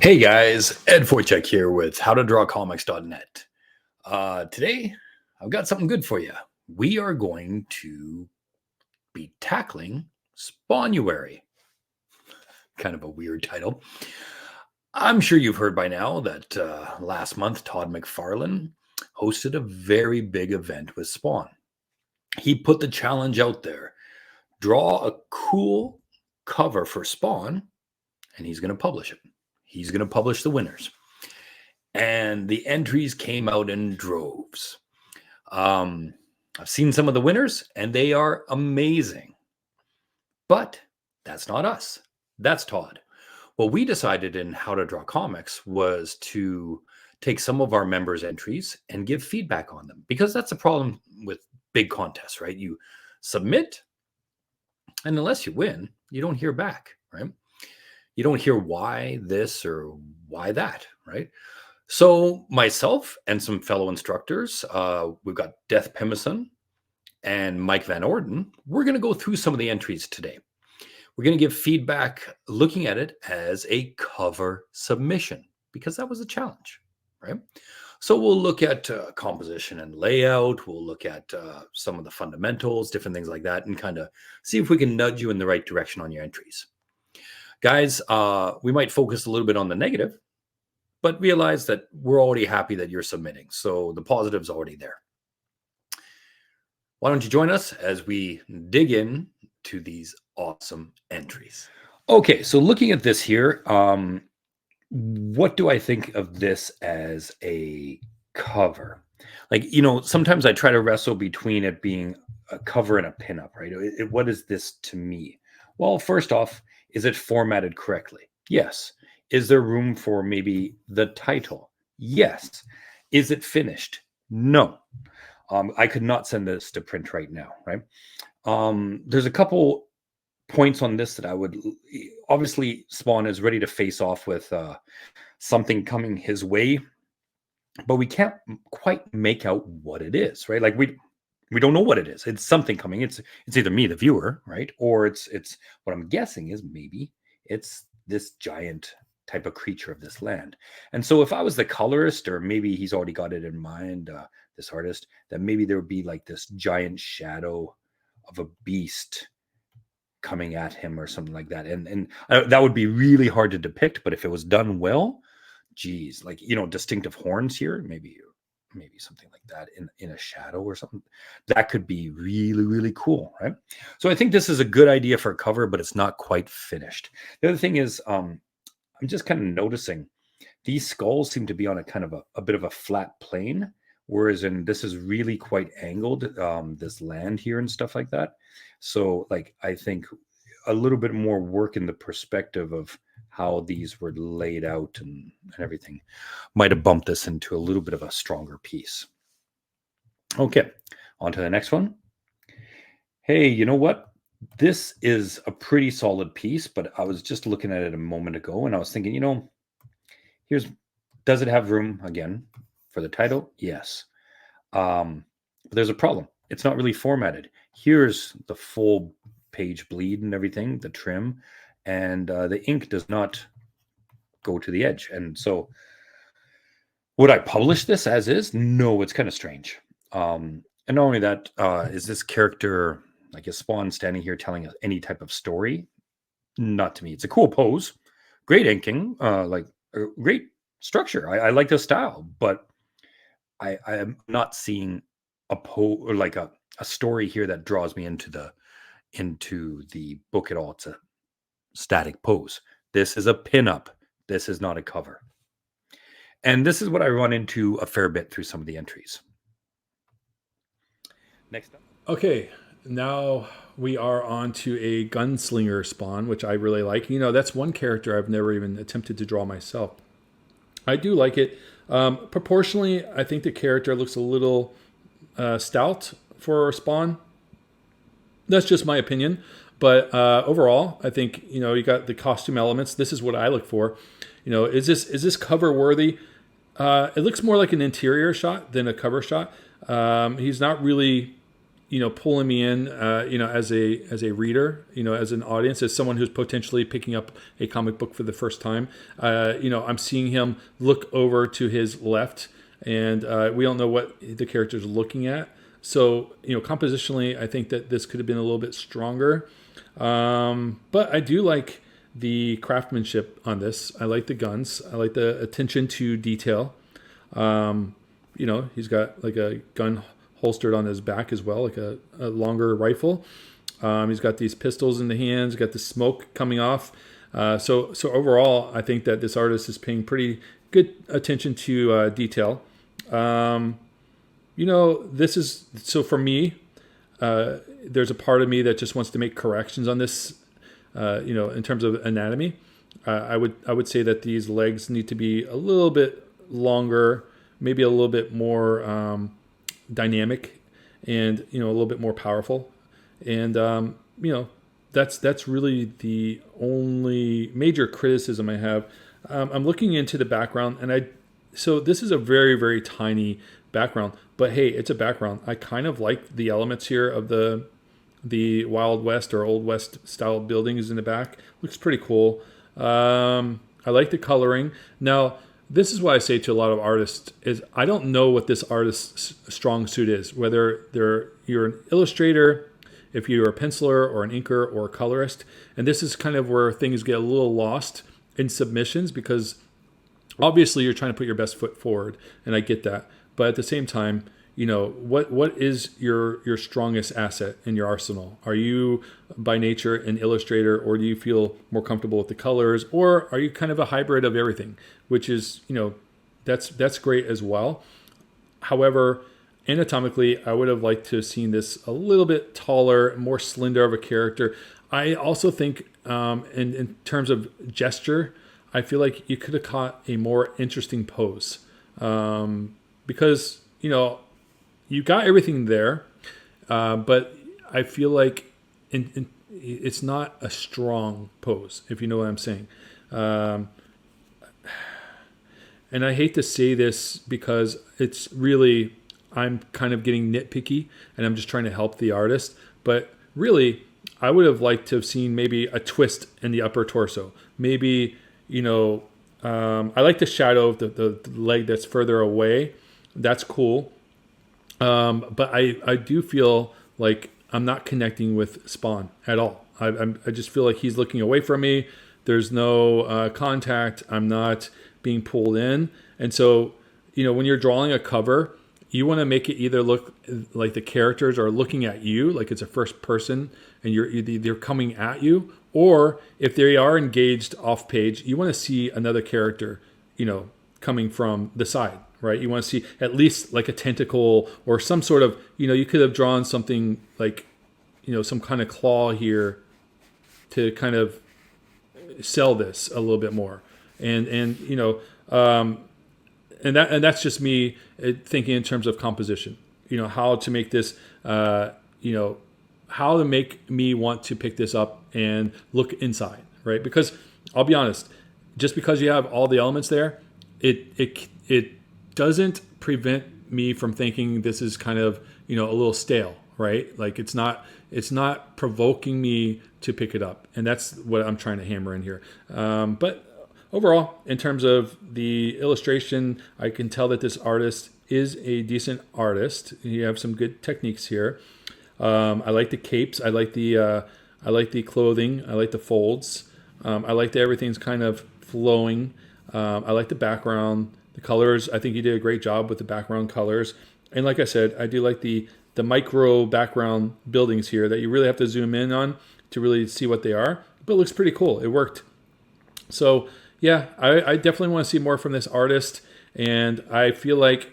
Hey guys, Ed Foychuk here with howtodrawcomics.net. Today, I've got something good for you. We are going to be tackling Spawnuary. Kind of a weird title. I'm sure you've heard by now that last month, Todd McFarlane hosted a very big event with Spawn. He put the challenge out there. Draw a cool cover for Spawn, and he's going to publish it. He's going to publish the winners. And the entries came out in droves. I've seen some of the winners, and they are amazing. But that's not us. That's Todd. What we decided in How to Draw Comics was to take some of our members' entries and give feedback on them. Because that's the problem with big contests, right? You submit, and unless you win, you don't hear back, right? You don't hear why this or why that, right? So myself and some fellow instructors, we've got Deth Pimmeson and Mike Van Orden. We're going to go through some of the entries today. We're going to give feedback looking at it as a cover submission because that was a challenge, right? So we'll look at composition and layout. We'll look at some of the fundamentals, different things like that, and kind of see if we can nudge you in the right direction on your entries. Guys, we might focus a little bit on the negative, but realize that we're already happy that you're submitting. So the positive's already there. Why don't you join us as we dig in to these awesome entries? Okay, so looking at this here, what do I think of this as a cover? Like, you know, sometimes I try to wrestle between it being a cover and a pinup, right? What is this to me? Well, first off, is it formatted correctly? Yes. Is there room for maybe the title? Yes. Is it finished? No. I could not send this to print right now, right? There's a couple points on this that I would... Obviously, Spawn is ready to face off with something coming his way, but we can't quite make out what it is, right? Like, we don't know what it is. It's something coming. It's either me, the viewer, right? Or it's what I'm guessing is maybe it's this giant type of creature of this land. And so if I was the colorist, or maybe he's already got it in mind, this artist, that maybe there would be like this giant shadow of a beast coming at him or something like that. And that would be really hard to depict, but if it was done well, geez, like, you know, distinctive horns here, maybe something like that in a shadow or something, that could be really, really cool, right? So I think this is a good idea for a cover, but it's not quite finished. The other thing is, I'm just kind of noticing these skulls seem to be on a kind of a bit of a flat plane, whereas this is really quite angled, this land here and stuff like that. So, like, I think a little bit more work in the perspective of how these were laid out and everything might have bumped this into a little bit of a stronger piece. Okay, on to the next one. Hey, you know what? This is a pretty solid piece, but I was just looking at it a moment ago and I was thinking, you know, does it have room again for the title? Yes. But there's a problem. It's not really formatted. Here's the full page bleed and everything, the trim, and the ink does not go to the edge. And so would I publish this as is? No, it's kind of strange. And not only that, is this character, like, is Spawn standing here telling us any type of story? Not to me. It's a cool pose, great inking, like great structure. I like the style, but I am not seeing a pose or like a story here that draws me into the book at all. It's a static pose. This is a pinup. This is not a cover. And this is what I run into a fair bit through some of the entries. Next up. Okay, now we are on to a gunslinger Spawn, which I really like. You know, that's one character I've never even attempted to draw myself. I do like it. Proportionally, I think the character looks a little stout for Spawn. That's just my opinion. But overall, I think, you know, you got the costume elements. This is what I look for. You know, is this cover worthy? It looks more like an interior shot than a cover shot. He's not really pulling me in, as a reader, as an audience, as someone who's potentially picking up a comic book for the first time. I'm seeing him look over to his left, and we don't know what the character's looking at. So, compositionally, I think that this could have been a little bit stronger. But I do like the craftsmanship on this. I like the guns. I like the attention to detail. He's got like a gun holstered on his back as well, like a longer rifle. He's got these pistols in the hands, got the smoke coming off. So overall, I think that this artist is paying pretty good attention to detail. This is, so for me, there's a part of me that just wants to make corrections on this, in terms of anatomy. I would say that these legs need to be a little bit longer, maybe a little bit more dynamic, and a little bit more powerful. And that's really the only major criticism I have. I'm looking into the background, and so this is a very, very tiny background, but hey, it's a background. I kind of like the elements here of the Wild West or Old West style buildings in the back. Looks pretty cool. I like the coloring. Now, this is what I say to a lot of artists is I don't know what this artist's strong suit is, whether you're an illustrator, if you're a penciler or an inker or a colorist. And this is kind of where things get a little lost in submissions, because obviously you're trying to put your best foot forward, and I get that. But at the same time, what is your strongest asset in your arsenal? Are you by nature an illustrator, or do you feel more comfortable with the colors, or are you kind of a hybrid of everything, which is, that's great as well. However, anatomically, I would have liked to have seen this a little bit taller, more slender of a character. I also think in terms of gesture, I feel like you could have caught a more interesting pose, because, you got everything there, but I feel like it's not a strong pose, if you know what I'm saying. And I hate to say this because it's really, I'm kind of getting nitpicky and I'm just trying to help the artist. But really, I would have liked to have seen maybe a twist in the upper torso. Maybe, I like the shadow of the leg that's further away. That's cool. But I do feel like I'm not connecting with Spawn at all. I just feel like he's looking away from me. There's no contact. I'm not being pulled in. And so, when you're drawing a cover, you want to make it either look like the characters are looking at you, like it's a first person and they're coming at you, or if they are engaged off page, you want to see another character, coming from the side. Right, you want to see at least like a tentacle or some sort of, you could have drawn something like, some kind of claw here to kind of sell this a little bit more, and that's just me thinking in terms of composition. How to make this, how to make me want to pick this up and look inside, right? Because I'll be honest, just because you have all the elements there, it doesn't prevent me from thinking this is kind of, a little stale, right? Like it's not provoking me to pick it up. And that's what I'm trying to hammer in here. But overall, in terms of the illustration, I can tell that this artist is a decent artist. You have some good techniques here. I like the capes. I like the clothing. I like the folds. I like that everything's kind of flowing. I like the background. The colors, I think you did a great job with the background colors. And like I said, I do like the micro background buildings here that you really have to zoom in on to really see what they are. But it looks pretty cool. It worked. So yeah, I definitely want to see more from this artist. And I feel like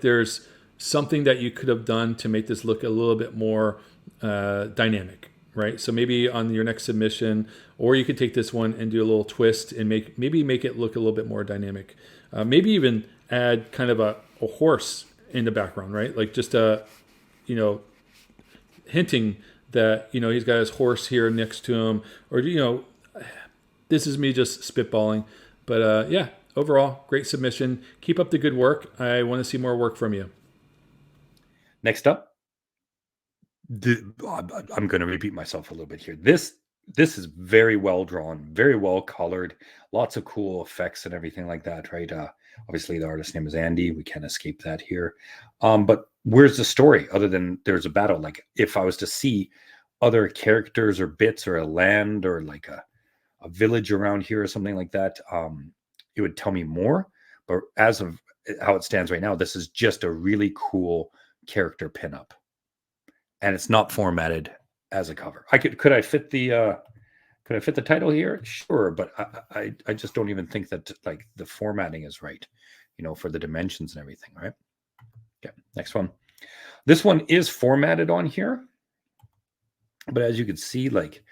there's something that you could have done to make this look a little bit more dynamic. Right, so maybe on your next submission, or you could take this one and do a little twist and make it look a little bit more dynamic. Maybe even add kind of a horse in the background, right? Like just hinting that he's got his horse here next to him, or this is me just spitballing. But yeah, overall, great submission. Keep up the good work. I want to see more work from you. Next up, I'm going to repeat myself a little bit here. This is very well drawn, very well colored, lots of cool effects and everything like that, right? Obviously, the artist's name is Andy. We can't escape that here. But where's the story other than there's a battle? Like, if I was to see other characters or bits or a land or like a village around here or something like that, it would tell me more. But as of how it stands right now, this is just a really cool character pinup, and it's not formatted as a cover. Could I fit the title here? Sure, but I just don't even think that like the formatting is right, for the dimensions and everything, right? Okay, next one. This one is formatted on here, but as you can see, like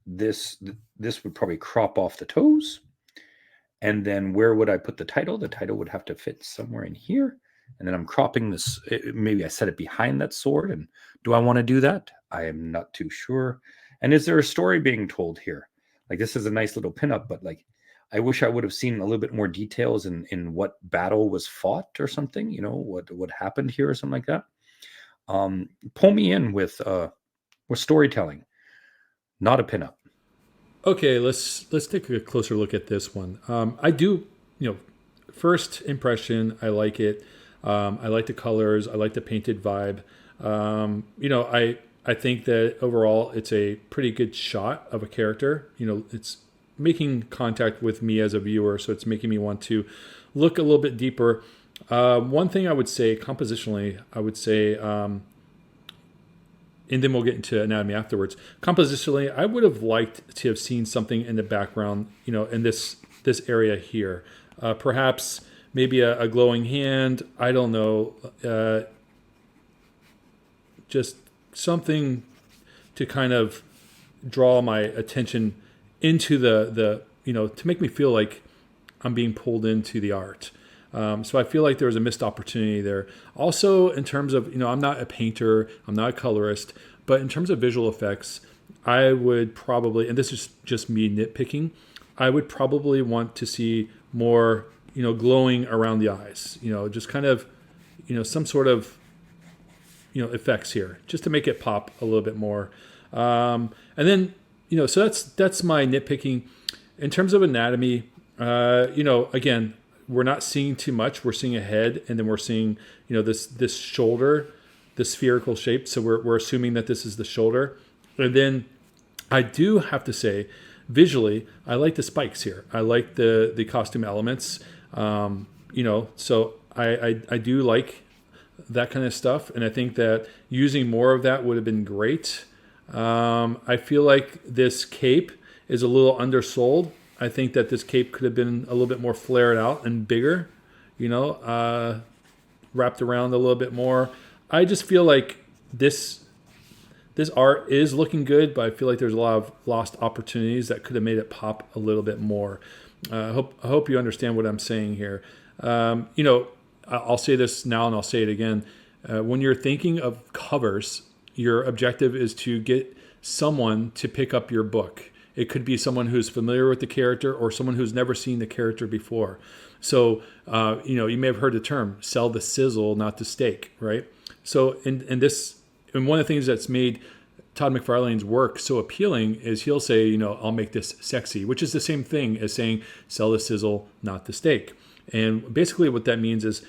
this would probably crop off the toes. And then where would I put the title? The title would have to fit somewhere in here. And then I'm cropping this. Maybe I set it behind that sword. And do I want to do that? I am not too sure. And is there a story being told here? Like, this is a nice little pinup, but like, I wish I would have seen a little bit more details in what battle was fought or something, what happened here or something like that. Pull me in with storytelling, not a pinup. Okay, let's take a closer look at this one. I do, first impression, I like it. I like the colors. I like the painted vibe. I think that overall it's a pretty good shot of a character. It's making contact with me as a viewer, so it's making me want to look a little bit deeper. One thing I would say, compositionally, and then we'll get into anatomy afterwards. Compositionally, I would have liked to have seen something in the background, in this area here. Perhaps maybe a glowing hand. I don't know. Just something to kind of draw my attention into the to make me feel like I'm being pulled into the art. So I feel like there was a missed opportunity there. Also, in terms of, I'm not a painter, I'm not a colorist, but in terms of visual effects, I would probably, and this is just me nitpicking, I would probably want to see more, glowing around the eyes, just kind of, some sort of, effects here, just to make it pop a little bit more. And then, so that's my nitpicking. In terms of anatomy, again, we're not seeing too much. We're seeing a head, and then we're seeing, this shoulder, the spherical shape. So we're assuming that this is the shoulder. And then I do have to say, visually, I like the spikes here. I like the costume elements. So I do like that kind of stuff. And I think that using more of that would have been great. I feel like this cape is a little undersold. I think that this cape could have been a little bit more flared out and bigger, wrapped around a little bit more. I just feel like this art is looking good, but I feel like there's a lot of lost opportunities that could have made it pop a little bit more. I hope you understand what I'm saying here. I'll say this now and I'll say it again. When you're thinking of covers, your objective is to get someone to pick up your book. It could be someone who's familiar with the character or someone who's never seen the character before. So, you may have heard the term, sell the sizzle, not the steak, right? So in one of the things that's made Todd McFarlane's work so appealing is he'll say, I'll make this sexy, which is the same thing as saying, sell the sizzle, not the steak. And basically what that means is,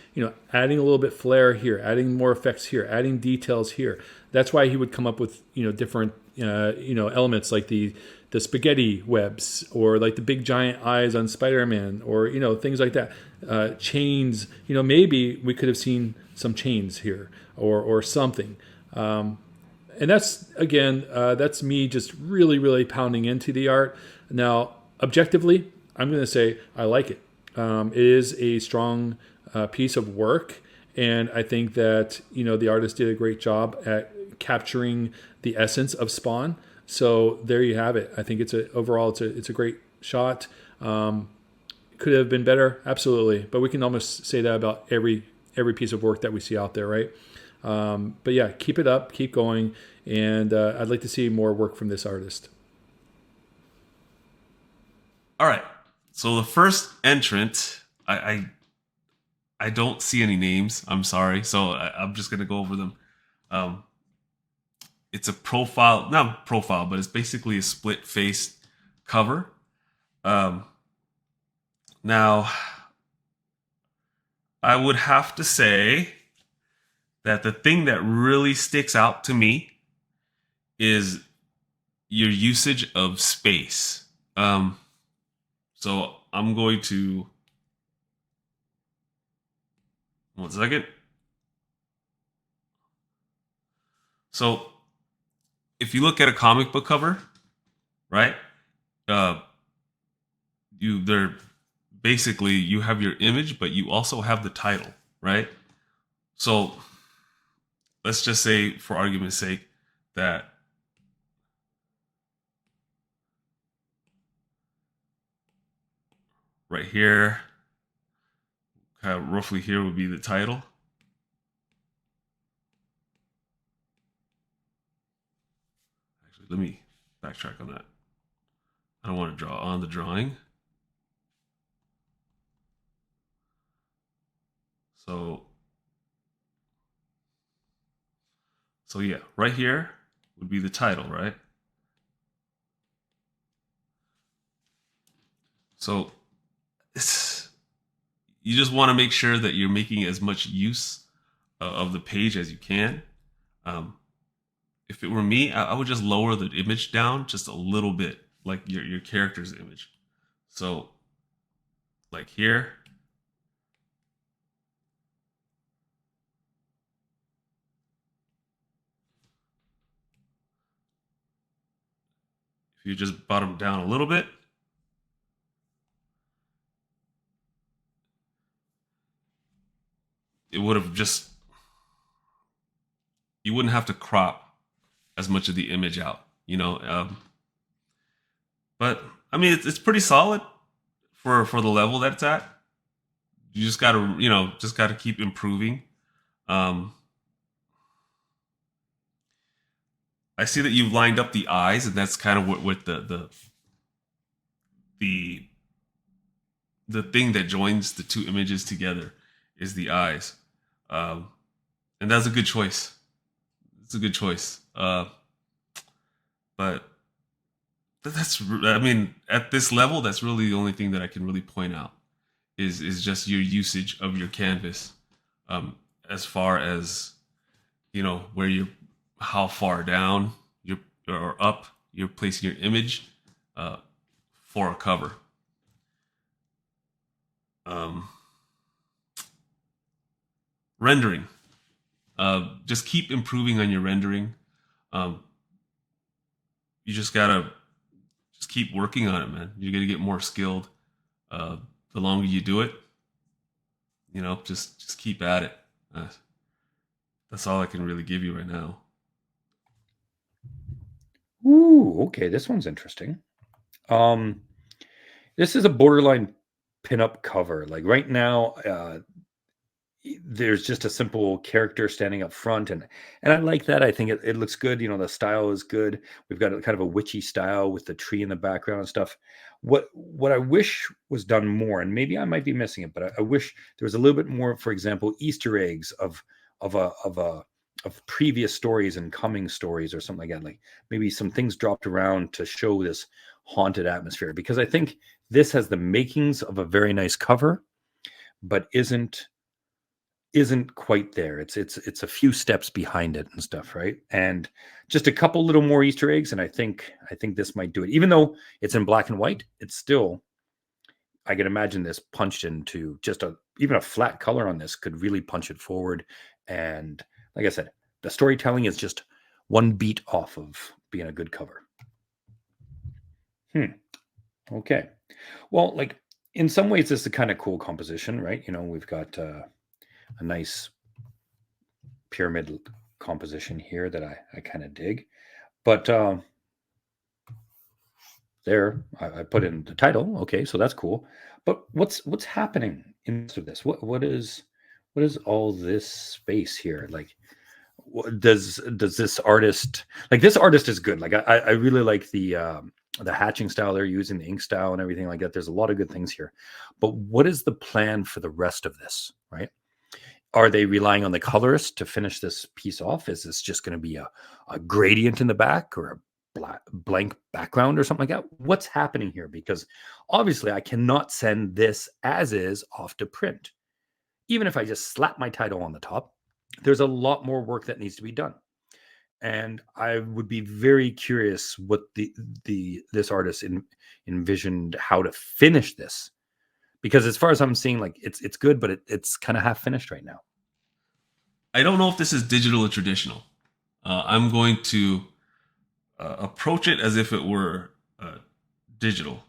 adding a little bit flair here, adding more effects here, adding details here. That's why he would come up with, different, elements like the spaghetti webs or like the big giant eyes on Spider-Man or, things like that. Chains, maybe we could have seen some chains here or something. And that's, again, that's me just really, really pounding into the art. Now, objectively, I'm going to say I like it. It is a strong piece of work, and I think that the artist did a great job at capturing the essence of Spawn. So there you have it. I think it's a great shot. Could have been better, absolutely, but we can almost say that about every piece of work that we see out there, right? But yeah, keep it up, keep going, and I'd like to see more work from this artist. All right. So the first entrant, I don't see any names. I'm sorry. So I'm just gonna go over them. It's a profile, not profile, but it's basically a split-faced cover. Now, I would have to say that the thing that really sticks out to me is your usage of space. So I'm going to, 1 second. So if you look at a comic book cover, right? They're basically, you have your image, but you also have the title, right? So let's just say, for argument's sake, that right here, kind of roughly here would be the title. Actually, let me backtrack on that. I don't want to draw on the drawing. So yeah, right here would be the title, right? So you just want to make sure that you're making as much use of the page as you can. If it were me, I would just lower the image down just a little bit, like your character's image. So like here, if you just bottom down a little bit, it would have just, you wouldn't have to crop as much of the image out, you know. But I mean, it's pretty solid for the level that it's at. You just gotta, just gotta keep improving. I see that you've lined up the eyes, and that's kind of what the thing that joins the two images together is the eyes, and that's a good choice. It's a good choice. But that's, I mean, at this level, that's really the only thing that I can really point out is just your usage of your canvas, as far as, where you're, how far down or up you're placing your image for a cover. Rendering. Just keep improving on your rendering. You just gotta keep working on it, man. You're gonna get more skilled the longer you do it. Just keep at it. That's all I can really give you right now. Ooh, okay, this one's interesting. This is a borderline pinup cover. Like right now, there's just a simple character standing up front, and I like that. I think it looks good. The style is good. We've got a kind of a witchy style with the tree in the background and stuff. What I wish was done more, and maybe I might be missing it, but I wish there was a little bit more. For example, Easter eggs of previous stories and coming stories or something like that. Like maybe some things dropped around to show this haunted atmosphere, because I think this has the makings of a very nice cover, but isn't quite there. It's a few steps behind it and stuff, right? And just a couple little more Easter eggs, and I think this might do it. Even though it's in black and white, it's still, I can imagine this punched into just even a flat color on this could really punch it forward. And like I said, the storytelling is just one beat off of being a good cover. Okay. Well, like in some ways, this is a kind of cool composition, right? We've got a nice pyramid composition here that I kind of dig. But there, I put in the title. Okay, so that's cool. But what's happening in this? What is all this space here? Like, does this artist, like, this artist is good. Like I really like the hatching style they're using, the ink style and everything like that. There's a lot of good things here. But what is the plan for the rest of this, right? are they relying on the colorist to finish this piece off? Is this just going to be a gradient in the back or a blank background or something like that? What's happening here? Because obviously I cannot send this as is off to print. Even if I just slap my title on the top, there's a lot more work that needs to be done. And I would be very curious what this artist envisioned how to finish this, because as far as I'm seeing, like it's good, but it's kind of half finished right now. I don't know if this is digital or traditional. I'm going to approach it as if it were digital.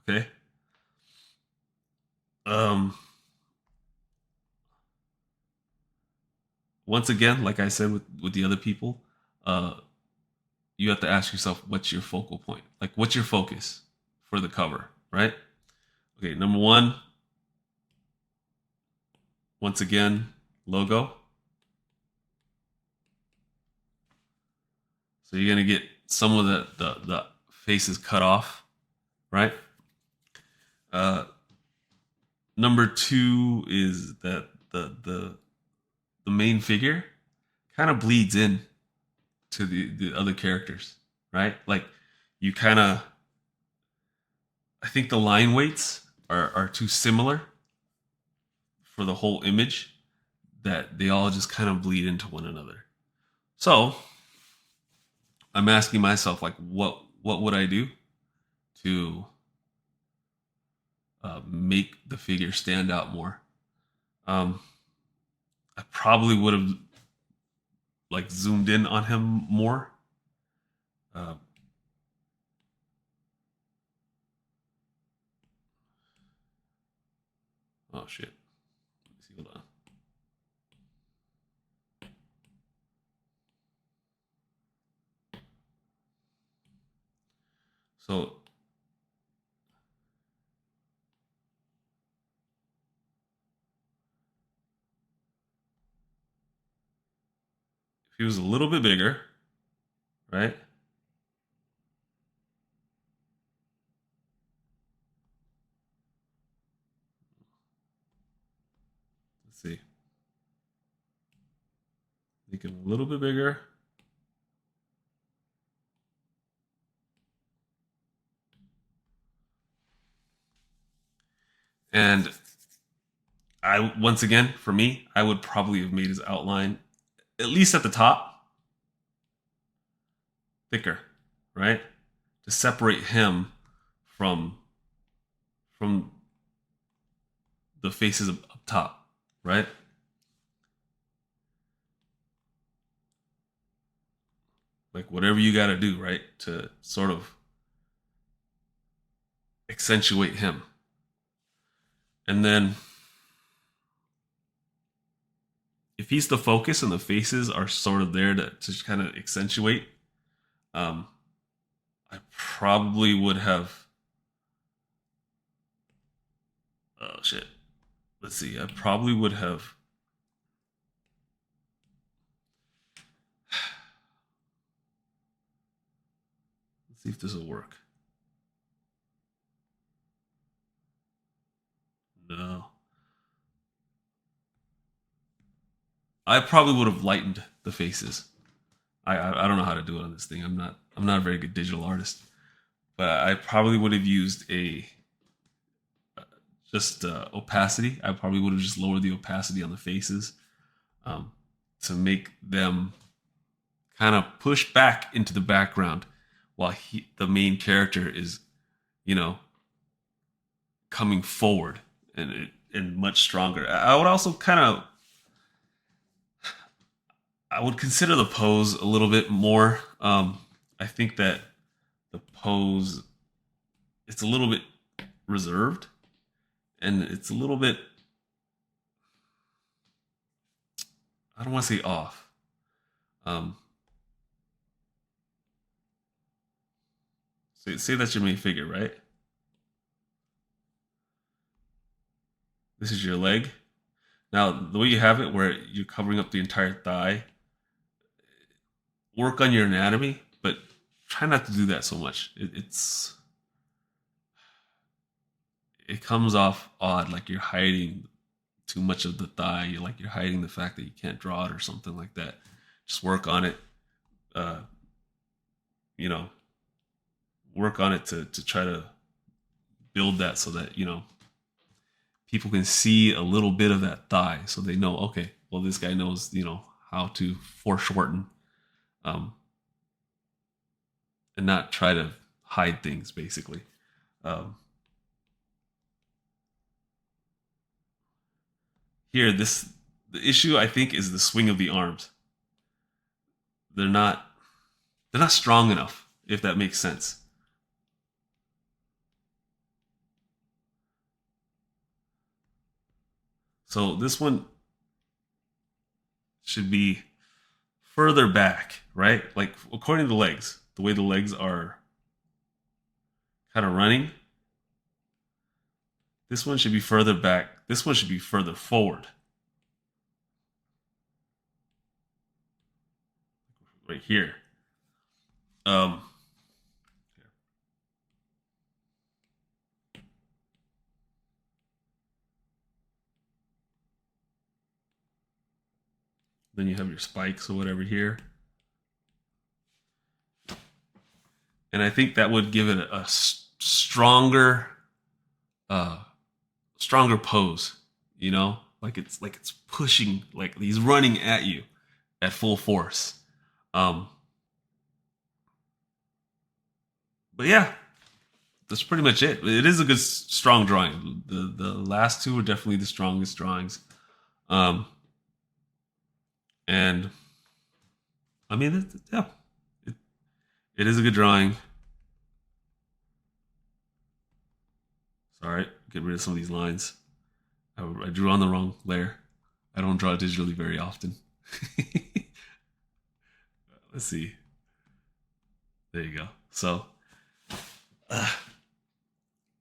Okay. Once again, like I said with the other people, you have to ask yourself, what's your focal point? Like, what's your focus for the cover, right? Okay, number one, once again, logo. So you're gonna get some of the faces cut off, right? Number two is that the main figure kind of bleeds in to the other characters, right? Like you kind of, I think the line weights are too similar for the whole image, that they all just kind of bleed into one another. So I'm asking myself, like, what would I do to make the figure stand out more? I probably would have like zoomed in on him more. Oh shit. Let me see. Hold on. So if he was a little bit bigger, right? Let's see. Make him a little bit bigger. And once again, for me, I would probably have made his outline, at least at the top, thicker, right? To separate him from the faces up top, right? Like whatever you got to do, right, to sort of accentuate him. And then if he's the focus and the faces are sort of there to kind of accentuate, I probably would have, oh shit, let's see, I probably would have, let's see if this will work. No. I probably would have lightened the faces. I don't know how to do it on this thing. I'm not a very good digital artist, but I probably would have used just opacity. I probably would have just lowered the opacity on the faces to make them kind of push back into the background while the main character is, coming forward and much stronger. I would also I would consider the pose a little bit more. I think that the pose, it's a little bit reserved, and it's a little bit, I don't want to say off. Say that's your main figure, right? This is your leg. Now, the way you have it, where you're covering up the entire thigh, work on your anatomy, but try not to do that so much. It comes off odd, like you're hiding too much of the thigh. You're hiding the fact that you can't draw it or something like that. Just work on it. Work on it to try to build that so that, people can see a little bit of that thigh so they know, okay, well, this guy knows, how to foreshorten, and not try to hide things, basically. Here, the issue, I think, is the swing of the arms. They're not strong enough, if that makes sense. So this one should be further back, right? Like according to the legs, the way the legs are kind of running, this one should be further back. This one should be further forward. Right here. Then you have your spikes or whatever here. And I think that would give it a stronger pose, like it's pushing, like he's running at you at full force. But yeah, that's pretty much it. It is a good, strong drawing. The last two are definitely the strongest drawings. And I mean, it is a good drawing. Sorry, get rid of some of these lines. I drew on the wrong layer. I don't draw digitally very often. Let's see. There you go. So, yeah,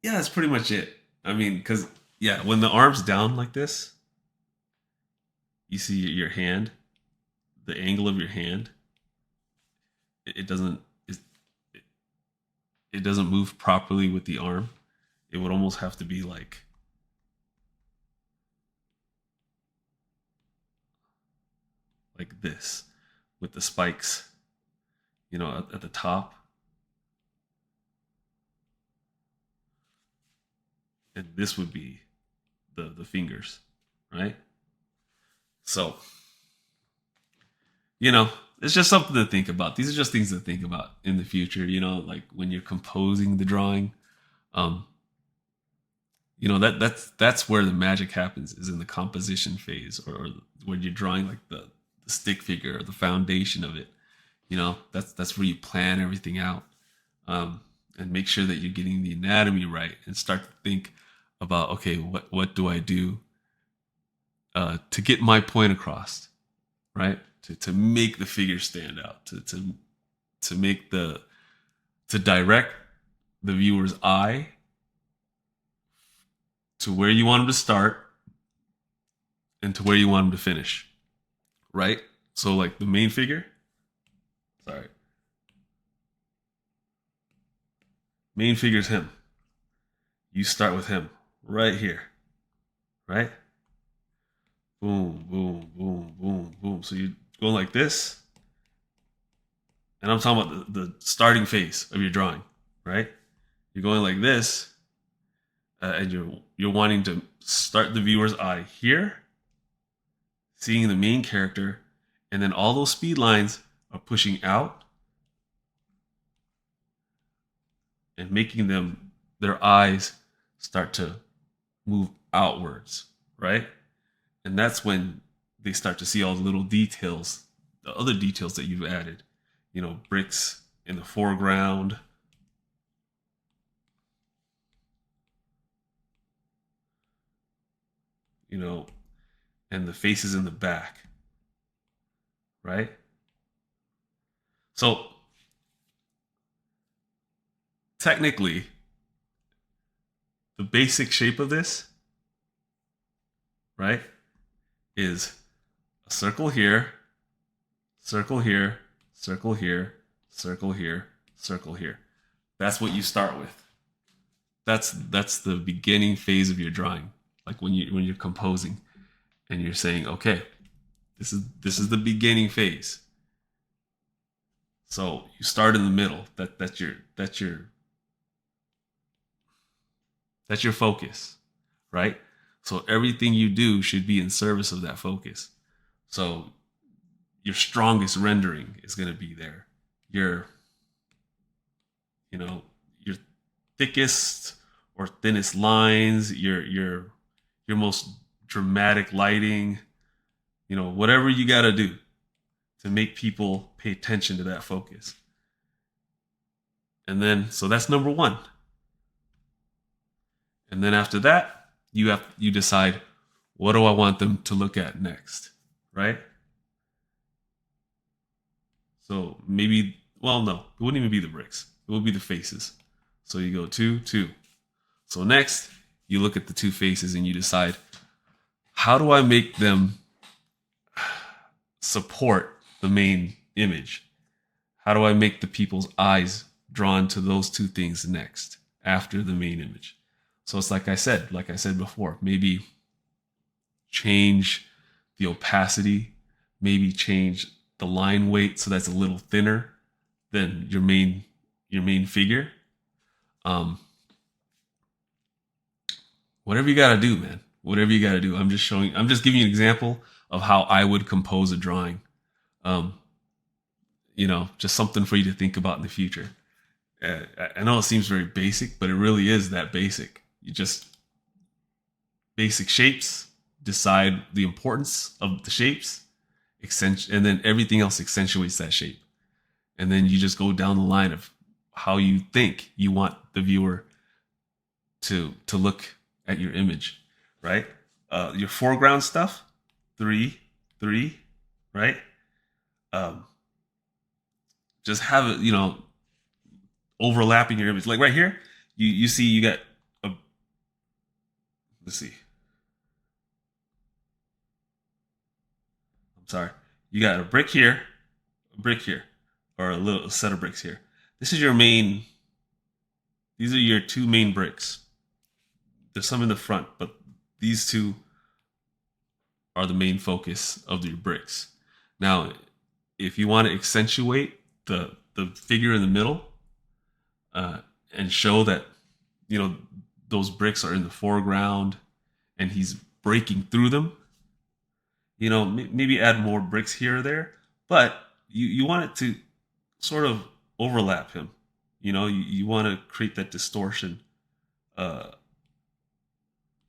that's pretty much it. I mean, because, yeah, when the arm's down like this, you see your hand, the angle of your hand, it doesn't move properly with the arm. It would almost have to be like this with the spikes, at the top. And this would be the fingers, right? So, it's just something to think about. These are just things to think about in the future, like when you're composing the drawing. That's where the magic happens, is in the composition phase, or when you're drawing like the stick figure or the foundation of it. That's where you plan everything out, and make sure that you're getting the anatomy right, and start to think about, okay, what do I do to get my point across, right? To make the figure stand out, to make to direct the viewer's eye to where you want him to start and to where you want him to finish, right? So like the main figure, main figure's him. You start with him right here, right? Boom, boom, boom, boom, boom. So you're going like this. And I'm talking about the starting phase of your drawing, right? You're going like this, and you're wanting to start the viewer's eye here, seeing the main character, and then all those speed lines are pushing out and making their eyes start to move outwards, right? And that's when they start to see all the little details, the other details that you've added, bricks in the foreground, and the faces in the back, right? So technically, the basic shape of this, right, is a circle here, circle here, circle here, circle here, circle here. That's what you start with. That's the beginning phase of your drawing, like when you're composing. and you're saying, okay, this is the beginning phase. So you start in the middle. That's your focus, right? So everything you do should be in service of that focus. So your strongest rendering is going to be there. Your thickest or thinnest lines, your most dramatic lighting, whatever you got to do to make people pay attention to that focus. And then, so that's number one. And then after that, you decide, what do I want them to look at next, right? So maybe, well, no, it wouldn't even be the bricks. It would be the faces. So you go 2, 2. So next, you look at the 2 faces and you decide, how do I make them support the main image? How do I make the people's eyes drawn to those 2 things next after the main image? So it's like I said before, maybe change the opacity, maybe change the line weight so that's a little thinner than your main figure. Whatever you got to do, man. Whatever you got to do. I'm just giving you an example of how I would compose a drawing. Just something for you to think about in the future. I know it seems very basic, but it really is that basic. You just basic shapes, decide the importance of the shapes, and then everything else accentuates that shape. And then you just go down the line of how you think you want the viewer to look at your image, right? Your foreground stuff, 3, 3, right? Just have it, overlapping your image. Like right here, you see you got let's see. I'm sorry. You got a brick here, or a little set of bricks here. This is your main. These are your 2 main bricks. There's some in the front, but these 2 are the main focus of your bricks. Now, if you want to accentuate the figure in the middle, and show that, those bricks are in the foreground and he's breaking through them, maybe add more bricks here or there, but you want it to sort of overlap him. You want to create that distortion to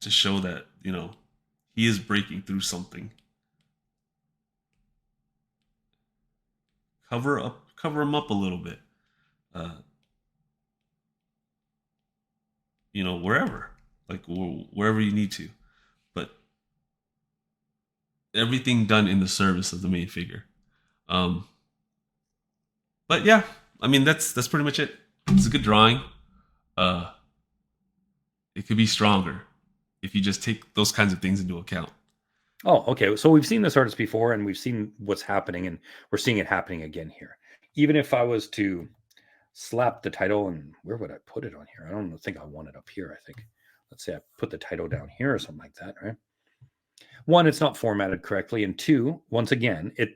show that, he is breaking through something. Cover him up a little bit. Wherever you need to, but everything done in the service of the main figure. But yeah, I mean, that's pretty much it. It's a good drawing. It could be stronger if you just take those kinds of things into account. Oh, okay. So we've seen this artist before and we've seen what's happening, and we're seeing it happening again here. Even if I was to slap the title, and where would I put it on here? I don't think I want it up here. I think, let's say I put the title down here or something like that, right? 1, it's not formatted correctly. And 2, once again, it's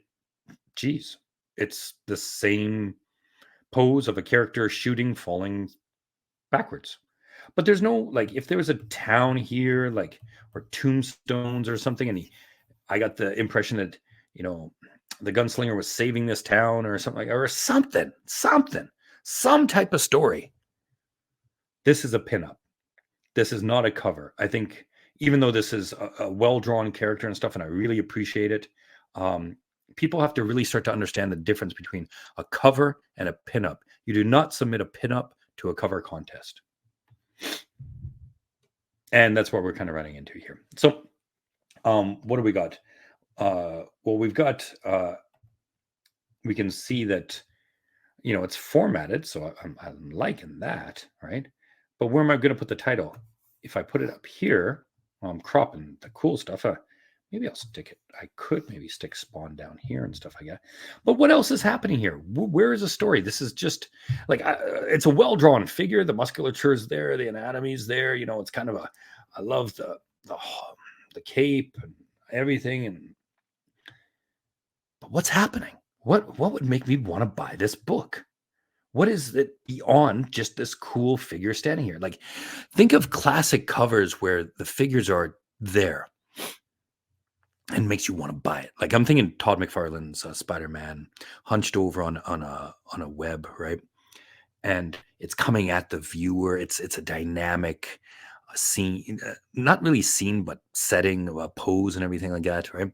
the same pose of a character shooting, falling backwards. But there's no, like, if there was a town here, like, or tombstones or something, and I got the impression that, the gunslinger was saving this town or something like, or something, some type of story. This is a pinup. This is not a cover. I think, even though this is a well-drawn character and stuff, and I really appreciate it, people have to really start to understand the difference between a cover and a pinup. You do not submit a pinup to a cover contest. And that's what we're kind of running into here. So what do we got? We've got, we can see that, it's formatted. So I'm liking that, right? But where am I going to put the title? If I put it up here, I'm cropping the cool stuff. Maybe I'll stick it. I could maybe stick Spawn down here and stuff like that. But what else is happening here? Where is the story? This is just like, it's a well-drawn figure. The musculature is there. The anatomy is there. It's kind of I love the cape. And everything. But what's happening? What would make me want to buy this book? What is it beyond just this cool figure standing here? Like, think of classic covers where the figures are there and makes you want to buy it. Like, I'm thinking Todd McFarlane's Spider-Man hunched over on a web, right? And it's coming at the viewer. It's a dynamic scene, not really scene, but setting, pose and everything like that, right?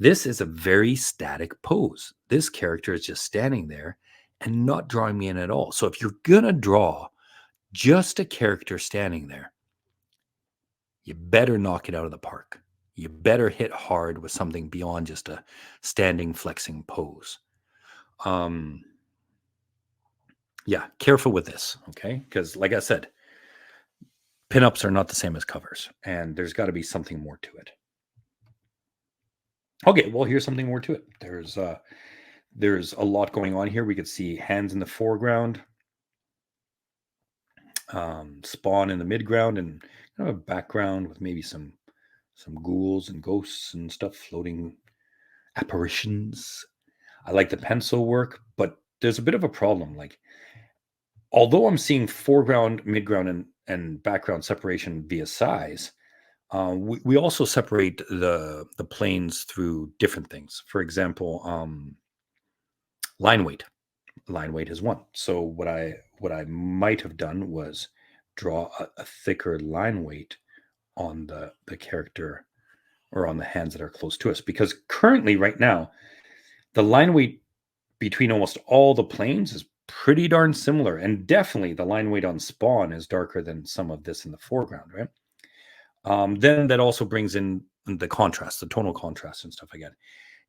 This is a very static pose. This character is just standing there and not drawing me in at all. So if you're gonna draw just a character standing there, you better knock it out of the park. You better hit hard with something beyond just a standing flexing pose. Yeah, careful with this, okay? Because like I said, pinups are not the same as covers, and there's got to be something more to it. Okay, well, here's something more to it. There's a lot going on here. We could see hands in the foreground, Spawn in the midground, and kind of a background with maybe some ghouls and ghosts and stuff, floating apparitions. I like the pencil work, but there's a bit of a problem. Like, although I'm seeing foreground, midground, and background separation via size, we also separate the planes through different things. For example, line weight. Line weight is one. So what I might have done was draw a thicker line weight on the character or on the hands that are close to us, because currently right now the line weight between almost all the planes is pretty darn similar, and definitely the line weight on Spawn is darker than some of this in the foreground, right? Then that also brings in the contrast, the tonal contrast and stuff again.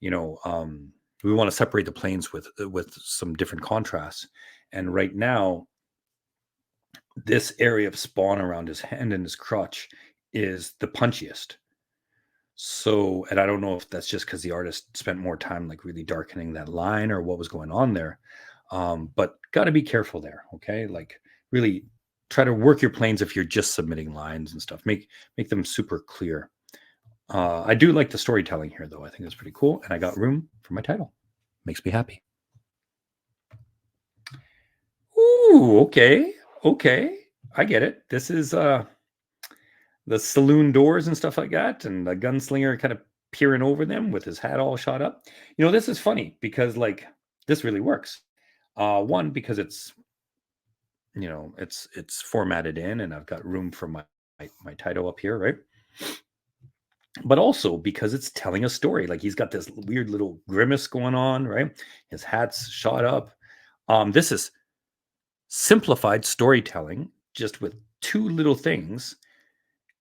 We want to separate the planes with some different contrasts, and right now this area of Spawn around his hand and his crotch is the punchiest. So, and I don't know if that's just because the artist spent more time like really darkening that line or what was going on there. But got to be careful there. Okay. Like, really try to work your planes if you're just submitting lines and stuff. Make them super clear. I do like the storytelling here, though. I think it's pretty cool. And I got room for my title. Makes me happy. Ooh, okay. I get it. This is the saloon doors and stuff like that, and the gunslinger kind of peering over them with his hat all shot up. This is funny because like this really works. One, because it's it's formatted in, and I've got room for my title up here, right? But also because it's telling a story. Like, he's got this weird little grimace going on, right? His hat's shot up. This is simplified storytelling just with two little things,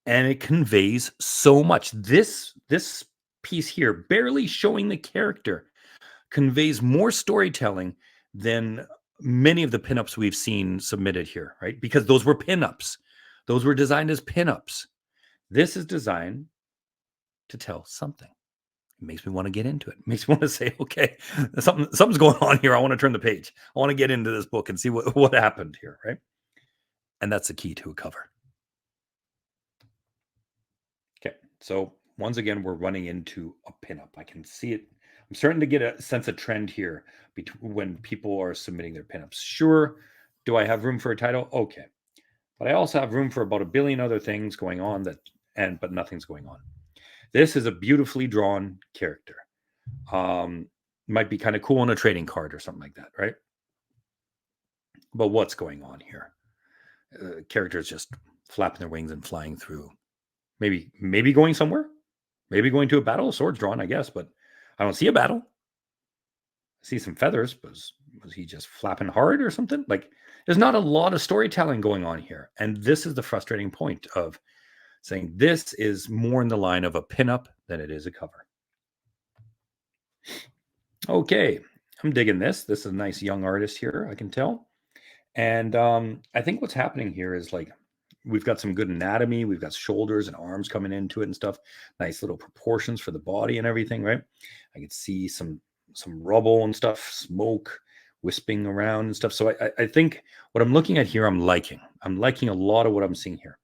and it conveys so much. This piece here, barely showing the character, conveys more storytelling than many of the pinups we've seen submitted here, right? Because those were pinups. Those were designed as pinups. This is designed to tell something. It makes me want to get into it. It makes me want to say, okay, something's going on here. I want to turn the page. I want to get into this book and see what happened here, right? And that's the key to a cover. Okay, so once again, we're running into a pinup. I can see it. I'm starting to get a sense of trend here when people are submitting their pinups. Sure, do I have room for a title? Okay, but I also have room for about a billion other things going on but nothing's going on. This is a beautifully drawn character. Might be kind of cool on a trading card or something like that, right? But what's going on here? Characters just flapping their wings and flying through. Maybe going somewhere. Maybe going to a battle. Swords drawn, I guess, but I don't see a battle. I see some feathers. Was he just flapping hard or something? Like, there's not a lot of storytelling going on here. And this is the frustrating point of saying this is more in the line of a pinup than it is a cover. Okay, I'm digging this. This is a nice young artist here, I can tell. And I think what's happening here is like we've got some good anatomy. We've got shoulders and arms coming into it and stuff. Nice little proportions for the body and everything, right? I can see some rubble and stuff, smoke wisping around and stuff. So I think what I'm looking at here, I'm liking a lot of what I'm seeing here.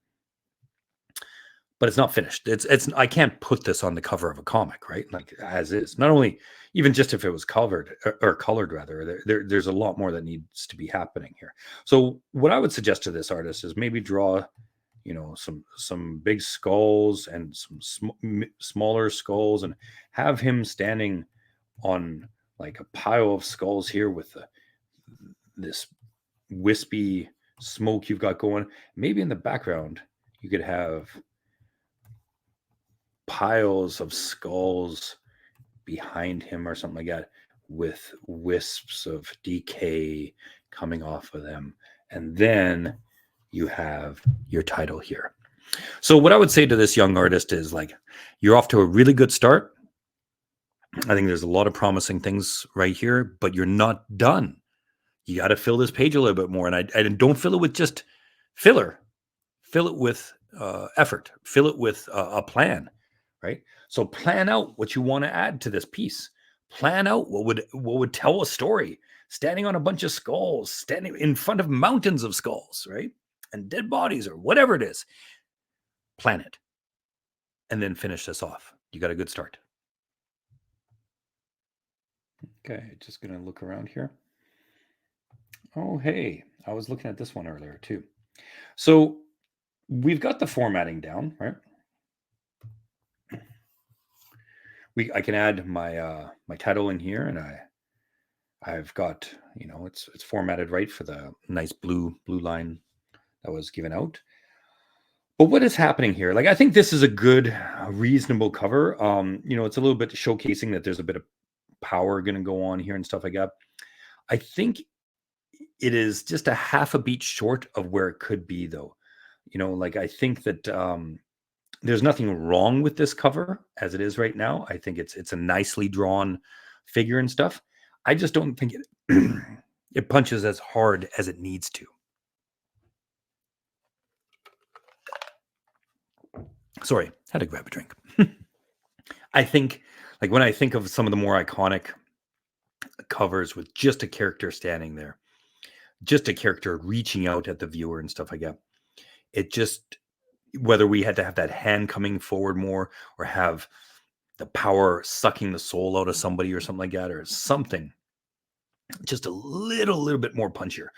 but it's not finished. It's I can't put this on the cover of a comic, right? Like as is. Not only even just if it was covered or colored rather, there's a lot more that needs to be happening here. So what I would suggest to this artist is maybe draw, some big skulls and some smaller skulls, and have him standing on like a pile of skulls here with this wispy smoke you've got going. Maybe in the background you could have piles of skulls behind him or something like that, with wisps of decay coming off of them. And then you have your title here. So what I would say to this young artist is, like, you're off to a really good start. I think there's a lot of promising things right here, but you're not done. You got to fill this page a little bit more. And I don't fill it with just filler. Fill it with effort. Fill it with a plan, right? So plan out what you want to add to this piece. Plan out what would tell a story. Standing on a bunch of skulls, standing in front of mountains of skulls, right? And dead bodies or whatever it is. Plan it. And then finish this off. You got a good start. Okay, just going to look around here. Oh, hey, I was looking at this one earlier too. So we've got the formatting down, right? I can add my my title in here, and I've got, it's formatted right for the nice blue line that was given out. But what is happening here? Like, I think this is a good, reasonable cover. It's a little bit showcasing that there's a bit of power going to go on here and stuff like that. I think it is just a half a beat short of where it could be, though. I think that there's nothing wrong with this cover as it is right now. I think it's a nicely drawn figure and stuff. I just don't think it it punches as hard as it needs to. Sorry, had to grab a drink. I think, like, when I think of some of the more iconic covers with just a character standing there, just a character reaching out at the viewer and stuff like that, it just, whether we had to have that hand coming forward more, or have the power sucking the soul out of somebody or something like that, or something just a little bit more punchier.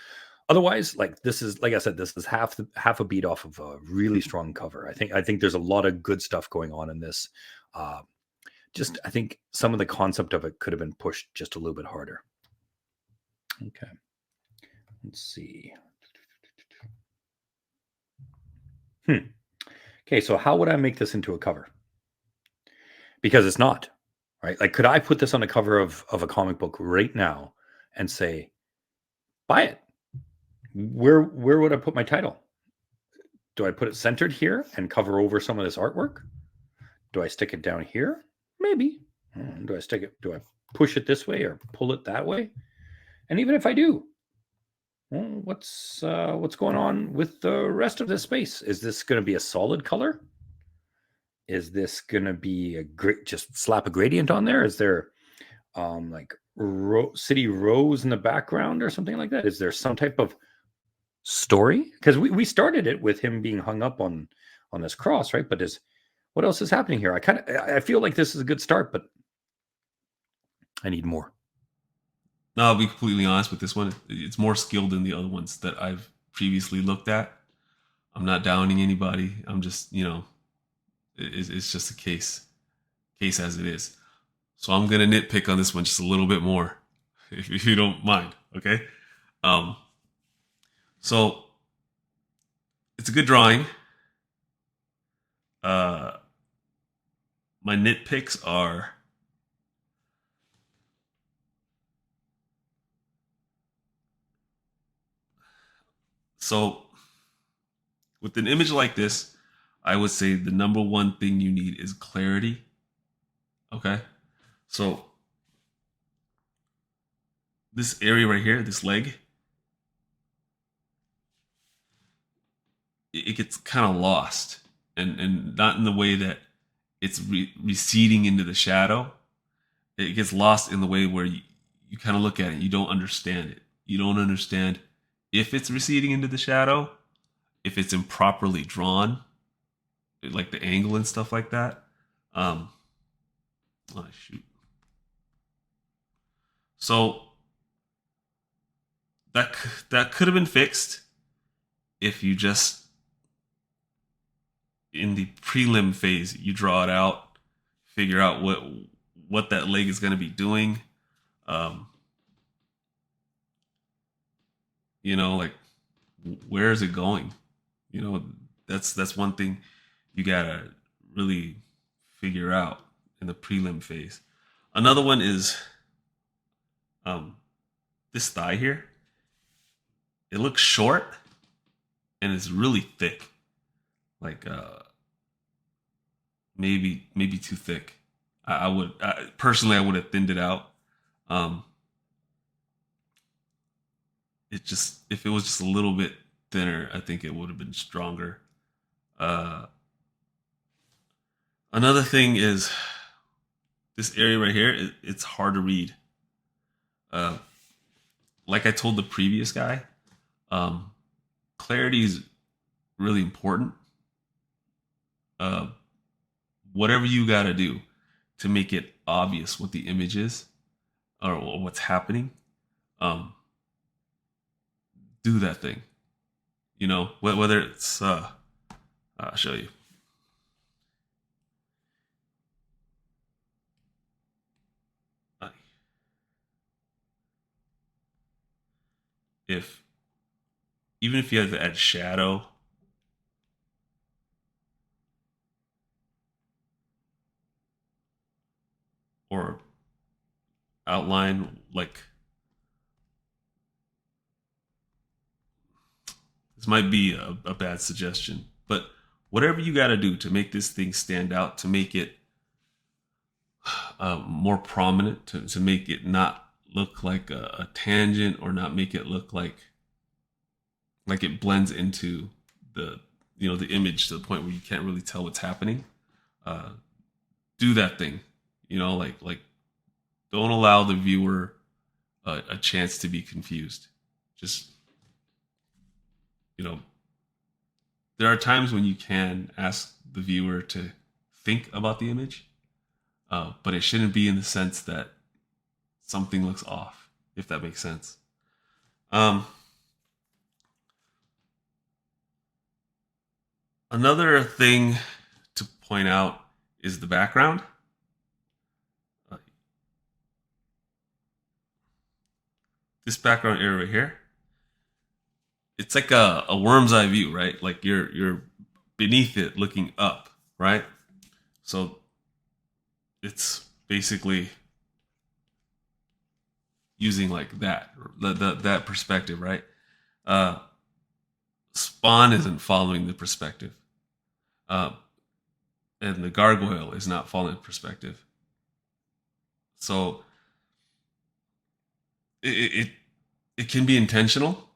Otherwise, like, this is, like I said, this is half a beat off of a really strong cover. I think there's a lot of good stuff going on in this. I think some of the concept of it could have been pushed just a little bit harder. Okay, let's see. Okay, so how would I make this into a cover? Because it's not, right? Like, could I put this on the cover of a comic book right now and say, buy it? Where would I put my title? Do I put it centered here and cover over some of this artwork? Do I stick it down here? Maybe. Do I push it this way or pull it that way? And even if I do, what's going on with the rest of this space? Is this going to be a solid color? Is this going to be just slap a gradient on there? Is there like city rows in the background or something like that? Is there some type of story? Because we started it with him being hung up on this cross, right? But what else is happening here? I feel like this is a good start, but I need more. No, I'll be completely honest with this one. It's more skilled than the other ones that I've previously looked at. I'm not downing anybody. I'm just, it's just a case as it is. So I'm gonna nitpick on this one just a little bit more, if you don't mind. Okay. So it's a good drawing. My nitpicks are, so with an image like this, I would say the number one thing you need is clarity. Okay. So this area right here, this leg, it gets kind of lost, and not in the way that it's receding into the shadow. It gets lost in the way where you kind of look at it, you don't understand it. You don't understand if it's receding into the shadow, if it's improperly drawn, like the angle and stuff like that. Oh shoot. So that could have been fixed if you just in the prelim phase you draw it out, figure out what that leg is going to be doing. Um, like where is it going? That's one thing you gotta really figure out in the prelim phase. Another one is this thigh here. It looks short and it's really thick. Like maybe too thick. I would personally I would have thinned it out. If it was just a little bit thinner, I think it would have been stronger. Another thing is this area right here. It's hard to read. Like I told the previous guy, clarity is really important. Whatever you got to do to make it obvious what the image is or what's happening, do that thing. Whether it's I'll show you. Even if you have to add shadow, or outline, like this might be a bad suggestion, but whatever you got to do to make this thing stand out, to make it more prominent, to make it not look like a tangent, or not make it look like it blends into the the image to the point where you can't really tell what's happening. Do that thing. Like don't allow the viewer a chance to be confused. Just there are times when you can ask the viewer to think about the image, but it shouldn't be in the sense that something looks off, if that makes sense. Another thing to point out is the background. This background area right here, it's like a worm's eye view, right? Like you're beneath it looking up, right? So it's basically using like that perspective, right? Spawn isn't following the perspective. And the gargoyle is not following perspective. So it can be intentional.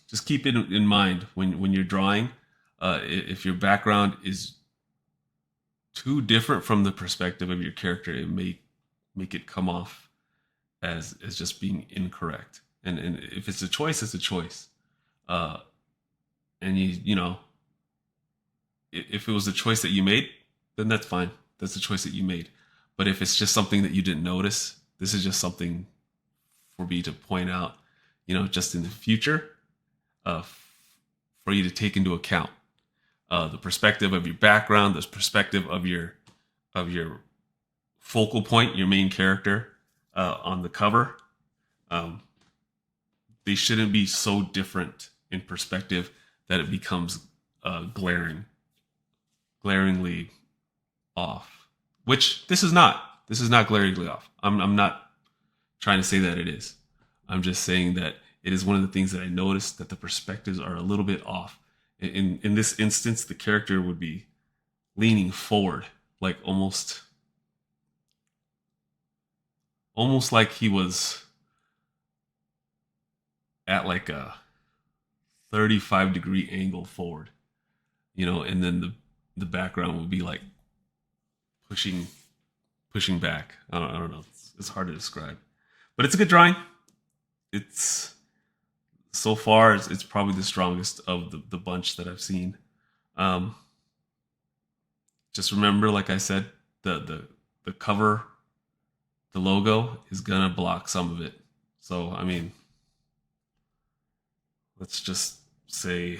Just keep it in mind when you're drawing. If your background is too different from the perspective of your character, it may make it come off as just being incorrect. And if it's a choice, it's a choice. And if it was a choice that you made, then that's fine. That's a choice that you made. But if it's just something that you didn't notice, this is just something for me to point out, just in the future, for you to take into account the perspective of your background, the perspective of your focal point, your main character on the cover. They shouldn't be so different in perspective that it becomes glaringly off. Which this is not. This is not glaringly off. I'm not trying to say that it is. I'm just saying that it is one of the things that I noticed, that the perspectives are a little bit off. In this instance, the character would be leaning forward, like almost like he was at like a 35-degree angle forward, and then the background would be like pushing back. I don't know. It's hard to describe, but it's a good drawing. It's so far it's probably the strongest of the bunch that I've seen. Um, just remember, like I said, the cover, the logo is gonna block some of it. So I mean, let's just say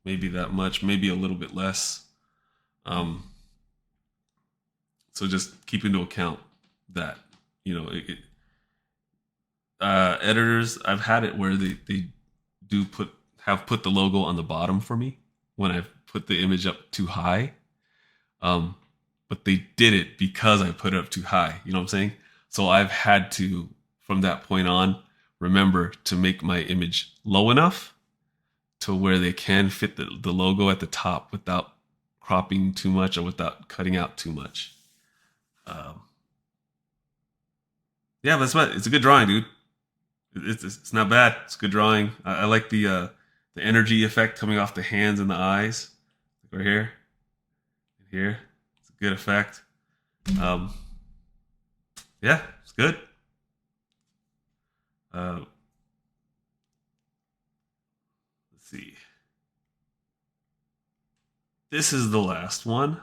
maybe that much, maybe a little bit less. Um, so just keep into account that, you know, editors, I've had it where they do put the logo on the bottom for me when I've put the image up too high. But they did it because I put it up too high. You know what I'm saying? So I've had to, from that point on, remember to make my image low enough to where they can fit the logo at the top without cropping too much or without cutting out too much. Yeah, but it's a good drawing, dude. It's not bad. It's a good drawing. I like the energy effect coming off the hands and the eyes, right here, here. It's a good effect. Yeah, it's good. Let's see. This is the last one.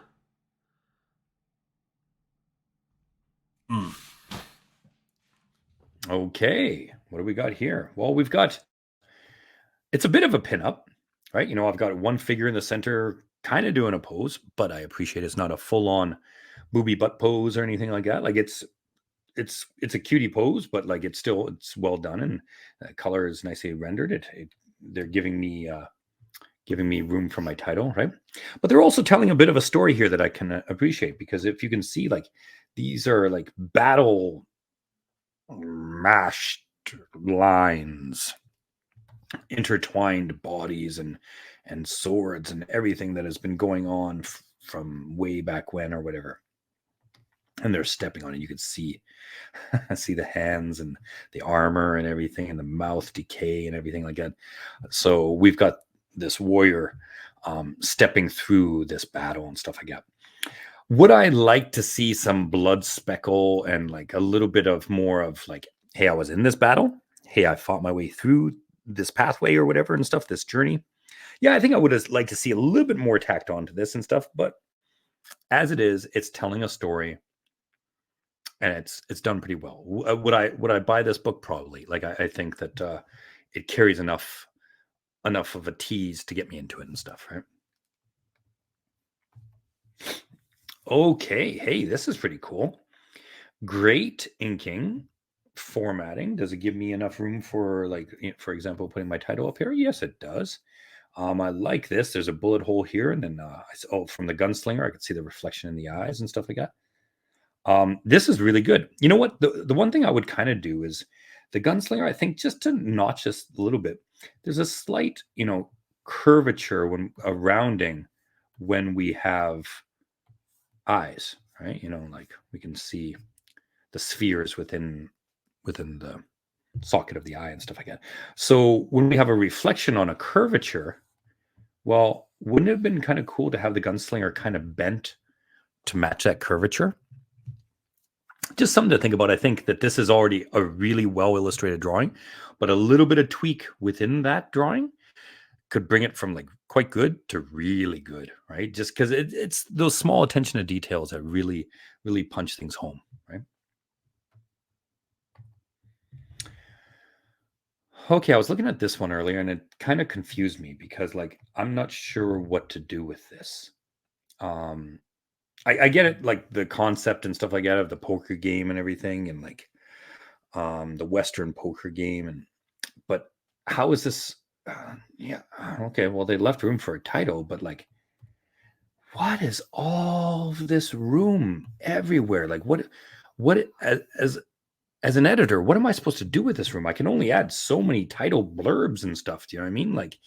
Okay, what do we got here? Well, it's a bit of a pinup, right? You know, I've got one figure in the center kind of doing a pose, but I appreciate it's not a full-on booby butt pose or anything like that. Like it's a cutie pose, but like it's well done, and color is nicely rendered. They're giving me room for my title, right? But they're also telling a bit of a story here that I can appreciate, because if you can see, like, these are like battle mashed lines, intertwined bodies, and swords and everything that has been going on from way back when or whatever. And they're stepping on it. You could see see the hands and the armor and everything, and the mouth decay and everything like that. So we've got this warrior stepping through this battle and stuff like that. Would I like to see some blood speckle and like a little bit of more of like, hey, I was in this battle. Hey, I fought my way through this pathway or whatever and stuff, this journey. Yeah, I think I would have liked to see a little bit more tacked onto this and stuff. But as it is, it's telling a story, and it's done pretty well. Would I buy this book? Probably. Like I think that it carries enough of a tease to get me into it and stuff, right? Okay, hey, this is pretty cool. Great inking, formatting. Does it give me enough room for, like, for example, putting my title up here? Yes, it does. I like this. There's a bullet hole here, and then from the gunslinger, I could see the reflection in the eyes and stuff like that. This is really good. You know what? The one thing I would kind of do is the gunslinger, I think, just to notch this a little bit, there's a slight, curvature when a rounding when we have eyes, right? Like we can see the spheres within the socket of the eye and stuff like that. So when we have a reflection on a curvature, well, wouldn't it have been kind of cool to have the gunslinger kind of bent to match that curvature? Just something to think about. I think that this is already a really well illustrated drawing, but a little bit of tweak within that drawing could bring it from like quite good to really good, right? Just because it's those small attention to details that really, really punch things home, right? Okay, I was looking at this one earlier, and it kind of confused me because, like, I'm not sure what to do with this. I get it, like the concept and stuff like that of the poker game and everything, and like the Western poker game, but how is this? Yeah, okay. Well, they left room for a title, but like, what is all this room everywhere? Like, what as an editor, what am I supposed to do with this room? I can only add so many title blurbs and stuff. Do you know what I mean? Like,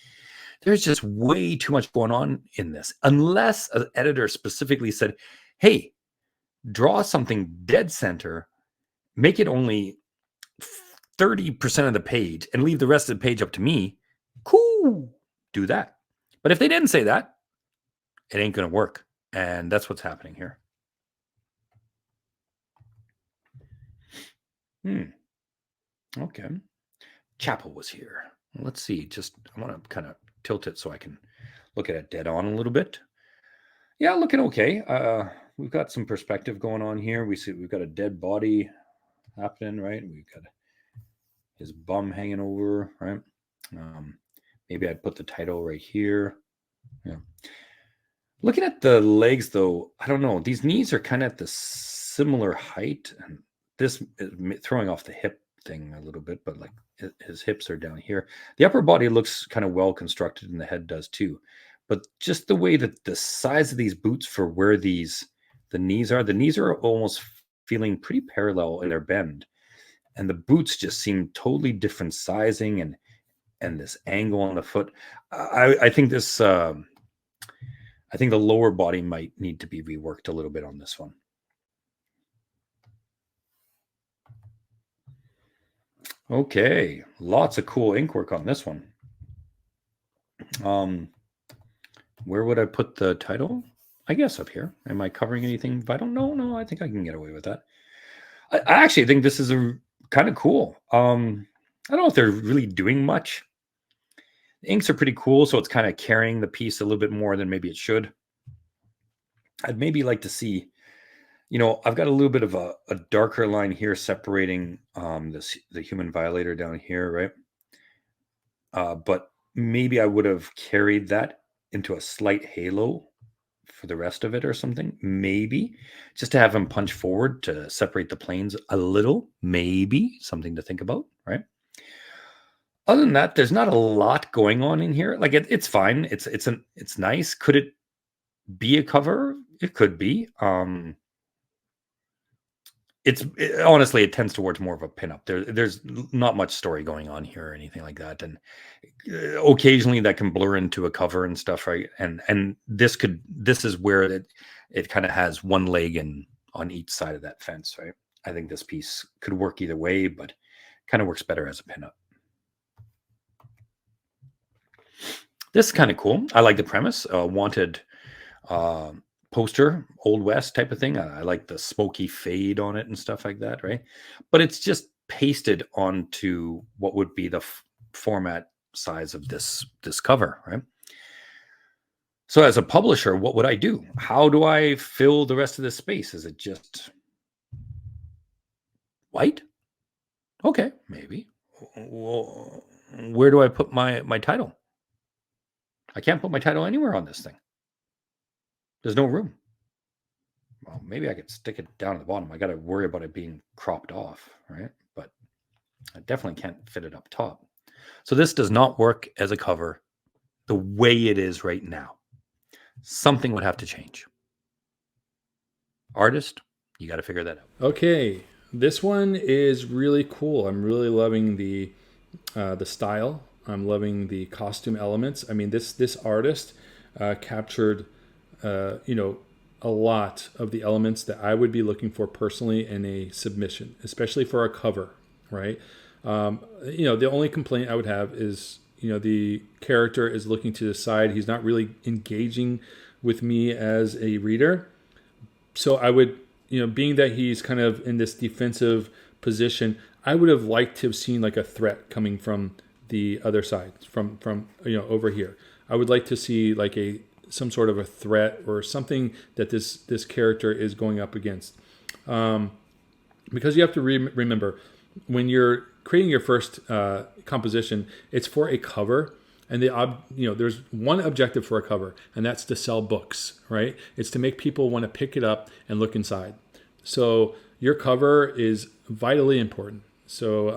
there's just way too much going on in this, unless an editor specifically said, hey, draw something dead center, make it only 30% of the page and leave the rest of the page up to me. Cool, do that. But if they didn't say that, it ain't going to work. And that's what's happening here. Hmm. Okay. Chapel was here. Let's see. I want to kind of tilt it so I can look at it dead on a little bit. Yeah, looking okay. We've got some perspective going on here. We've got a dead body happening, right? We've got his bum hanging over, right? Um, maybe I'd put the title right here. Yeah. Looking at the legs, though, I don't know. These knees are kind of at the similar height, and this is throwing off the hip thing a little bit, but like his hips are down here. The upper body looks kind of well constructed, and the head does too. But just the way that the size of these boots for where the knees are almost feeling pretty parallel in their bend, and the boots just seem totally different sizing and this angle on the foot. I think this. I think the lower body might need to be reworked a little bit on this one. Okay, lots of cool ink work on this one. Where would I put the title? I guess up here. Am I covering anything vital? No, I think I can get away with that. I actually think this is a kind of cool. I don't know if they're really doing much. The inks are pretty cool, so it's kind of carrying the piece a little bit more than maybe it should. I'd maybe like to see, I've got a little bit of a darker line here separating the human violator down here, right? But maybe I would have carried that into a slight halo for the rest of it or something. Maybe just to have him punch forward to separate the planes a little. Maybe something to think about, right? Other than that, there's not a lot going on in here. Like it's fine. It's nice. Could it be a cover? It could be. Honestly, it tends towards more of a pinup. There's not much story going on here or anything like that, and occasionally that can blur into a cover and stuff, right? And this is where it kind of has one leg on each side of that fence, right? I think this piece could work either way, but kind of works better as a pinup. This is kind of cool. I like the premise. Wanted poster, Old West type of thing. I like the smoky fade on it and stuff like that, right? But it's just pasted onto what would be the format size of this cover, right? So as a publisher, what would I do? How do I fill the rest of this space? Is it just white? Okay, maybe. Well, where do I put my title? I can't put my title anywhere on this thing. There's no room. Well, maybe I could stick it down at the bottom. I got to worry about it being cropped off, right? But I definitely can't fit it up top. So this does not work as a cover the way it is right now. Something would have to change. Artist, you got to figure that out. Okay, this one is really cool. I'm really loving the style. I'm loving the costume elements. I mean, this artist captured, a lot of the elements that I would be looking for personally in a submission, especially for a cover, right? The only complaint I would have is, the character is looking to the side. He's not really engaging with me as a reader. So I would, being that he's kind of in this defensive position, I would have liked to have seen like a threat coming from the other side, from over here. I would like to see like some sort of a threat or something that this character is going up against. Because you have to remember, when you're creating your first composition, it's for a cover. And there's one objective for a cover, and that's to sell books, right? It's to make people want to pick it up and look inside. So your cover is vitally important. So,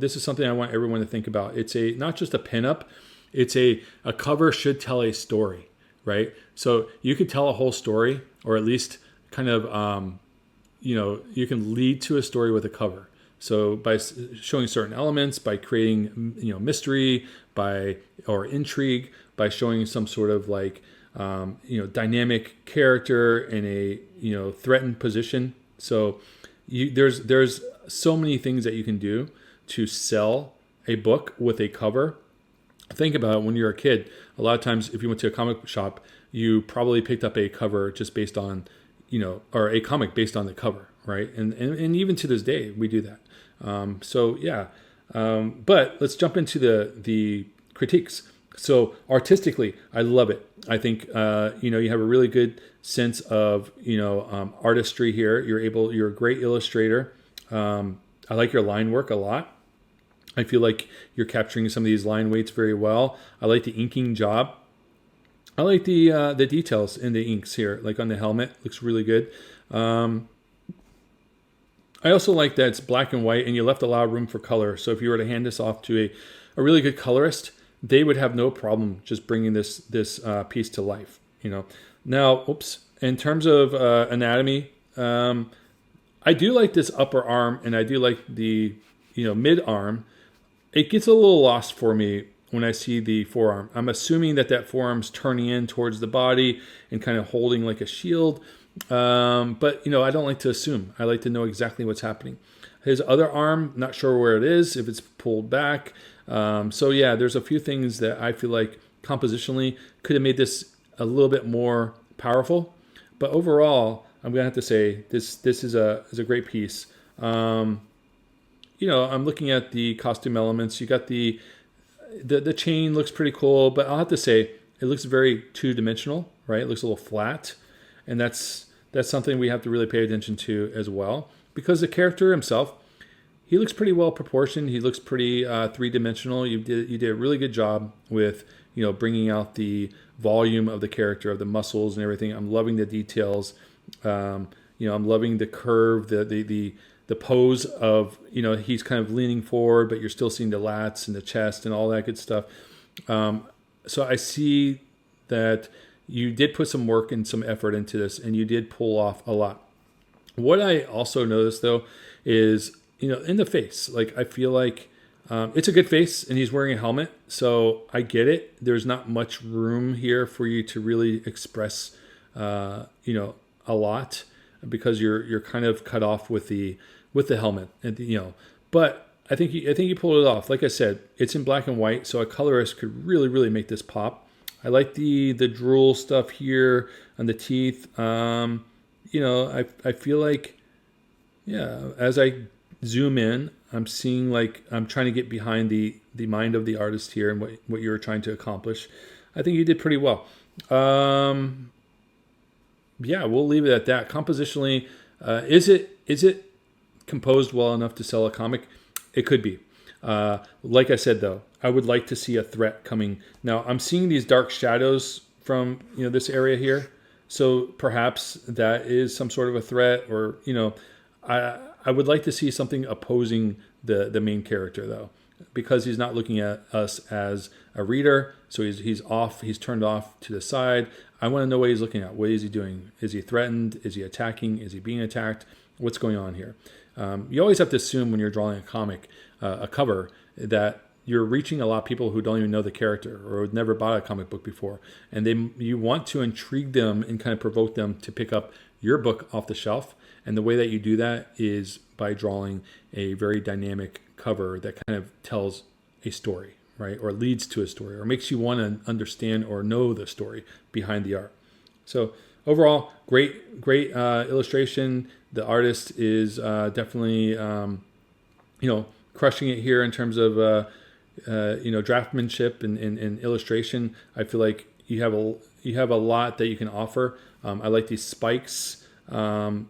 this is something I want everyone to think about. It's not just a pinup. It's a cover should tell a story, right? So you could tell a whole story, or at least kind of, you can lead to a story with a cover. So by showing certain elements, by creating, mystery, or intrigue, by showing some sort of like, dynamic character in a, threatened position. So there's so many things that you can do to sell a book with a cover. Think about it, when you're a kid, a lot of times if you went to a comic shop, you probably picked up a cover just based on, or a comic based on the cover, right? And even to this day, we do that. So yeah, but let's jump into the critiques. So artistically, I love it. I think you have a really good sense of artistry here. You're a great illustrator. I like your line work a lot. I feel like you're capturing some of these line weights very well. I like the inking job. I like the details in the inks here, like on the helmet, looks really good. I also like that it's black and white, and you left a lot of room for color. So if you were to hand this off to a really good colorist, they would have no problem just bringing this piece to life. Now, in terms of anatomy, I do like this upper arm, and I do like the mid arm. It gets a little lost for me when I see the forearm. I'm assuming that forearm's turning in towards the body and kind of holding like a shield. But I don't like to assume. I like to know exactly what's happening. His other arm, not sure where it is, if it's pulled back. So yeah, there's a few things that I feel like compositionally could have made this a little bit more powerful. But overall, I'm gonna have to say this is a great piece. I'm looking at the costume elements. You got the chain looks pretty cool, but I'll have to say it looks very two-dimensional, right? It looks a little flat, and that's something we have to really pay attention to as well, because the character himself, he looks pretty well proportioned. He looks pretty three-dimensional. You did a really good job with bringing out the volume of the character, of the muscles and everything. I'm loving the details. I'm loving the curve, the pose of he's kind of leaning forward, but you're still seeing the lats and the chest and all that good stuff. So I see that you did put some work and some effort into this, and you did pull off a lot. What I also noticed though is in the face, like I feel like it's a good face, and he's wearing a helmet, so I get it. There's not much room here for you to really express a lot, because you're kind of cut off with the helmet, and but I think you pulled it off. Like I said, it's in black and white, so a colorist could really make this pop. I like the drool stuff here on the teeth. I feel like, as I zoom in, I'm seeing like I'm trying to get behind the mind of the artist here and what you're trying to accomplish. I think you did pretty well. We'll leave it at that. Compositionally, is it composed well enough to sell a comic? It could be. Like I said, though, I would like to see a threat coming. Now, I'm seeing these dark shadows from this area here, so perhaps that is some sort of a threat, or I would like to see something opposing the main character, though, because he's not looking at us as a reader. So he's off. He's turned off to the side. I want to know what he's looking at. What is he doing? Is he threatened? Is he attacking? Is he being attacked? What's going on here? You always have to assume when you're drawing a comic, a cover, that you're reaching a lot of people who don't even know the character or have never bought a comic book before. And you want to intrigue them and kind of provoke them to pick up your book off the shelf. And the way that you do that is by drawing a very dynamic cover that kind of tells a story, right? Or leads to a story, or makes you want to understand or know the story behind the art. So overall, great illustration. The artist is definitely, crushing it here in terms of, draftsmanship and illustration. I feel like you have a lot that you can offer. I like these spikes. Let's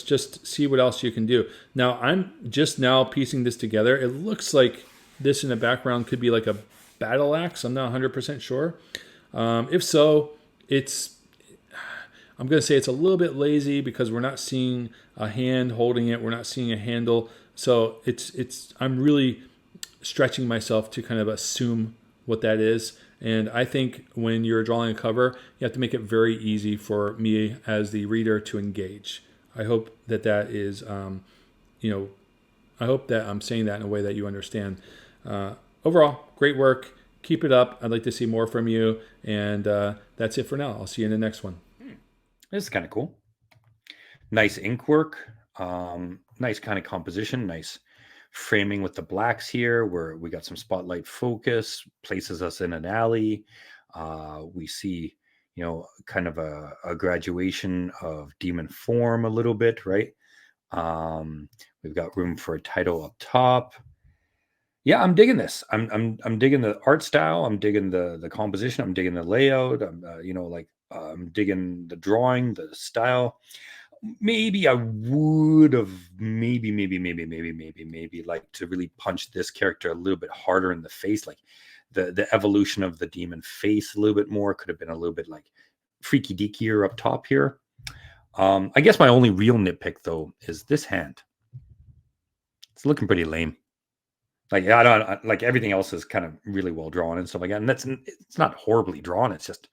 just see what else you can do. Now, I'm just now piecing this together. It looks like this in the background could be like a battle axe. I'm not 100% sure. If so, I'm going to say it's a little bit lazy, because we're not seeing a hand holding it. We're not seeing a handle. So I'm really stretching myself to kind of assume what that is. And I think when you're drawing a cover, you have to make it very easy for me as the reader to engage. I hope that is, I hope that I'm saying that in a way that you understand. Overall, great work. Keep it up. I'd like to see more from you. And that's it for now. I'll see you in the next one. This is kind of cool. Nice ink work. Nice kind of composition. Nice framing with the blacks here, where we got some spotlight focus, places us in an alley. We see, kind of a graduation of demon form a little bit, right? We've got room for a title up top. Yeah, I'm digging this. I'm digging the art style. I'm digging the composition. I'm digging the layout. I'm digging the drawing, the style. Maybe I would have maybe like to really punch this character a little bit harder in the face, like the evolution of the demon face a little bit more. Could have been a little bit like freaky deakier up top here. I guess my only real nitpick though is this hand. It's looking pretty lame. Like I don't like everything else is kind of really well drawn and stuff like that. And it's not horribly drawn. It's just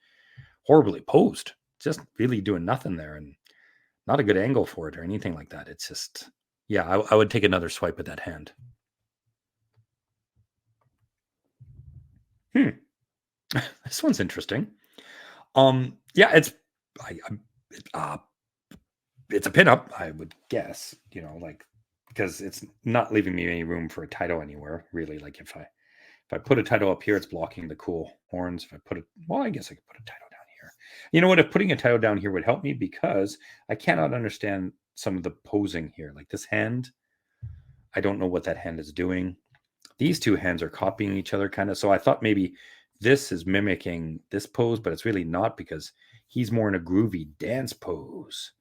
horribly posed. It's just really doing nothing there and not a good angle for it or anything like that. It's just, yeah, I would take another swipe at that hand. This one's interesting. Yeah, it's a pinup, I would guess. Because it's not leaving me any room for a title anywhere, really. Like if I put a title up here, it's blocking the cool horns. If I put it, well, I guess I could put a title down here. You know what? If putting a title down here would help me because I cannot understand some of the posing here. Like this hand, I don't know what that hand is doing. These two hands are copying each other kind of. So I thought maybe this is mimicking this pose, but it's really not because he's more in a groovy dance pose.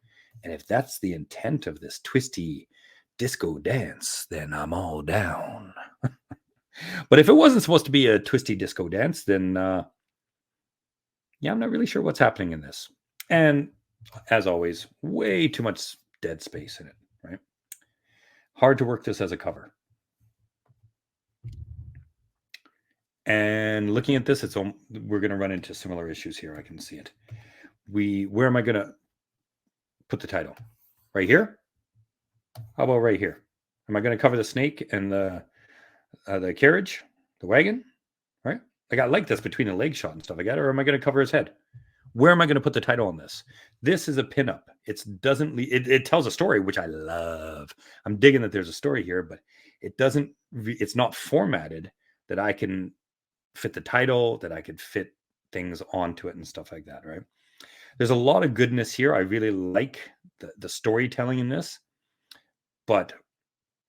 And if that's the intent of this twisty disco dance, then I'm all down. But if it wasn't supposed to be a twisty disco dance, then yeah, I'm not really sure what's happening in this. And as always, way too much dead space in it, right? Hard to work this as a cover. And looking at this, we're going to run into similar issues here. I can see it. Where am I going to put the title? Right here? How about right here? Am I going to cover the snake and the carriage, the wagon? Right? Like I like this between the leg shot and stuff like that. Or am I going to cover his head? Where am I going to put the title on this? This is a pinup. It tells a story, which I love. I'm digging that there's a story here, but it's not formatted that I can fit the title, that I could fit things onto it and stuff like that, right? There's a lot of goodness here. I really like the storytelling in this. But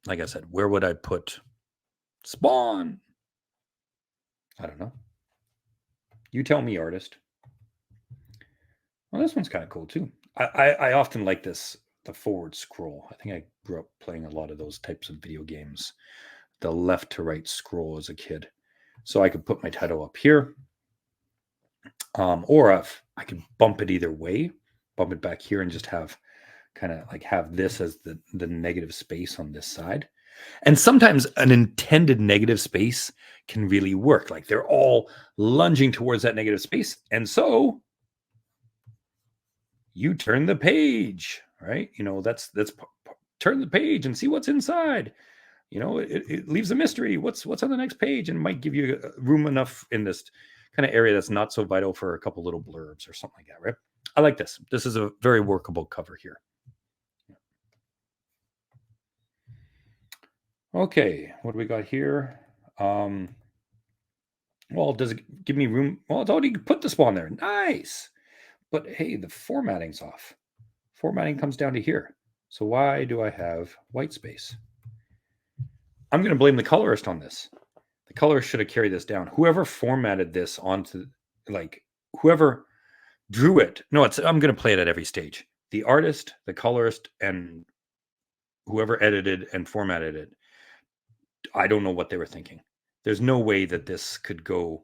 like I said, where would I put Spawn? I don't know. You tell me, artist. Well, this one's kind of cool too. I often like the forward scroll. I think I grew up playing a lot of those types of video games. The left to right scroll as a kid. So I could put my title up here. Or if I could bump it either way, bump it back here and just have this as the negative space on this side. And sometimes an intended negative space can really work. Like they're all lunging towards that negative space. And so you turn the page, right? That's turn the page and see what's inside. It leaves a mystery. What's on the next page, and might give you room enough in this kind of area that's not so vital for a couple little blurbs or something like that, right? I like this. This is a very workable cover here. Okay, what do we got here? Well, does it give me room? Well, it's already put the spawn there. Nice. But hey, the formatting's off. Formatting comes down to here. So why do I have white space? I'm going to blame the colorist on this. The colorist should have carried this down. Whoever formatted this onto, whoever drew it. No, I'm going to play it at every stage. The artist, the colorist, and whoever edited and formatted it. I don't know what they were thinking. There's no way that this could go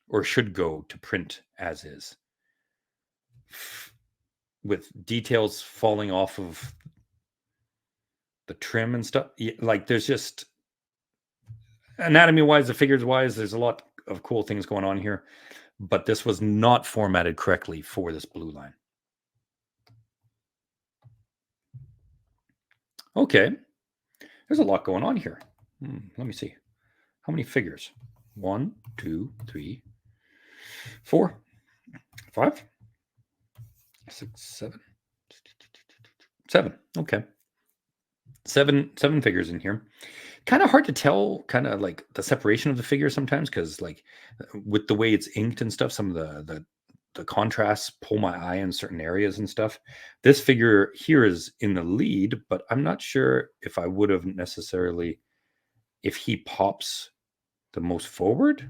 or should go to print as is. With details falling off of the trim and stuff. Like there's just anatomy-wise, the figures-wise, there's a lot of cool things going on here. But this was not formatted correctly for this blue line. Okay. There's a lot going on here. Let me see. How many figures? 1, 2, 3, 4, 5, 6, 7. 7. Okay. Seven figures in here. Kind of hard to tell kind of like the separation of the figures sometimes because like with the way it's inked and stuff, some of the the contrasts pull my eye in certain areas and stuff. This figure here is in the lead, but I'm not sure if I would have necessarily, if he pops the most forward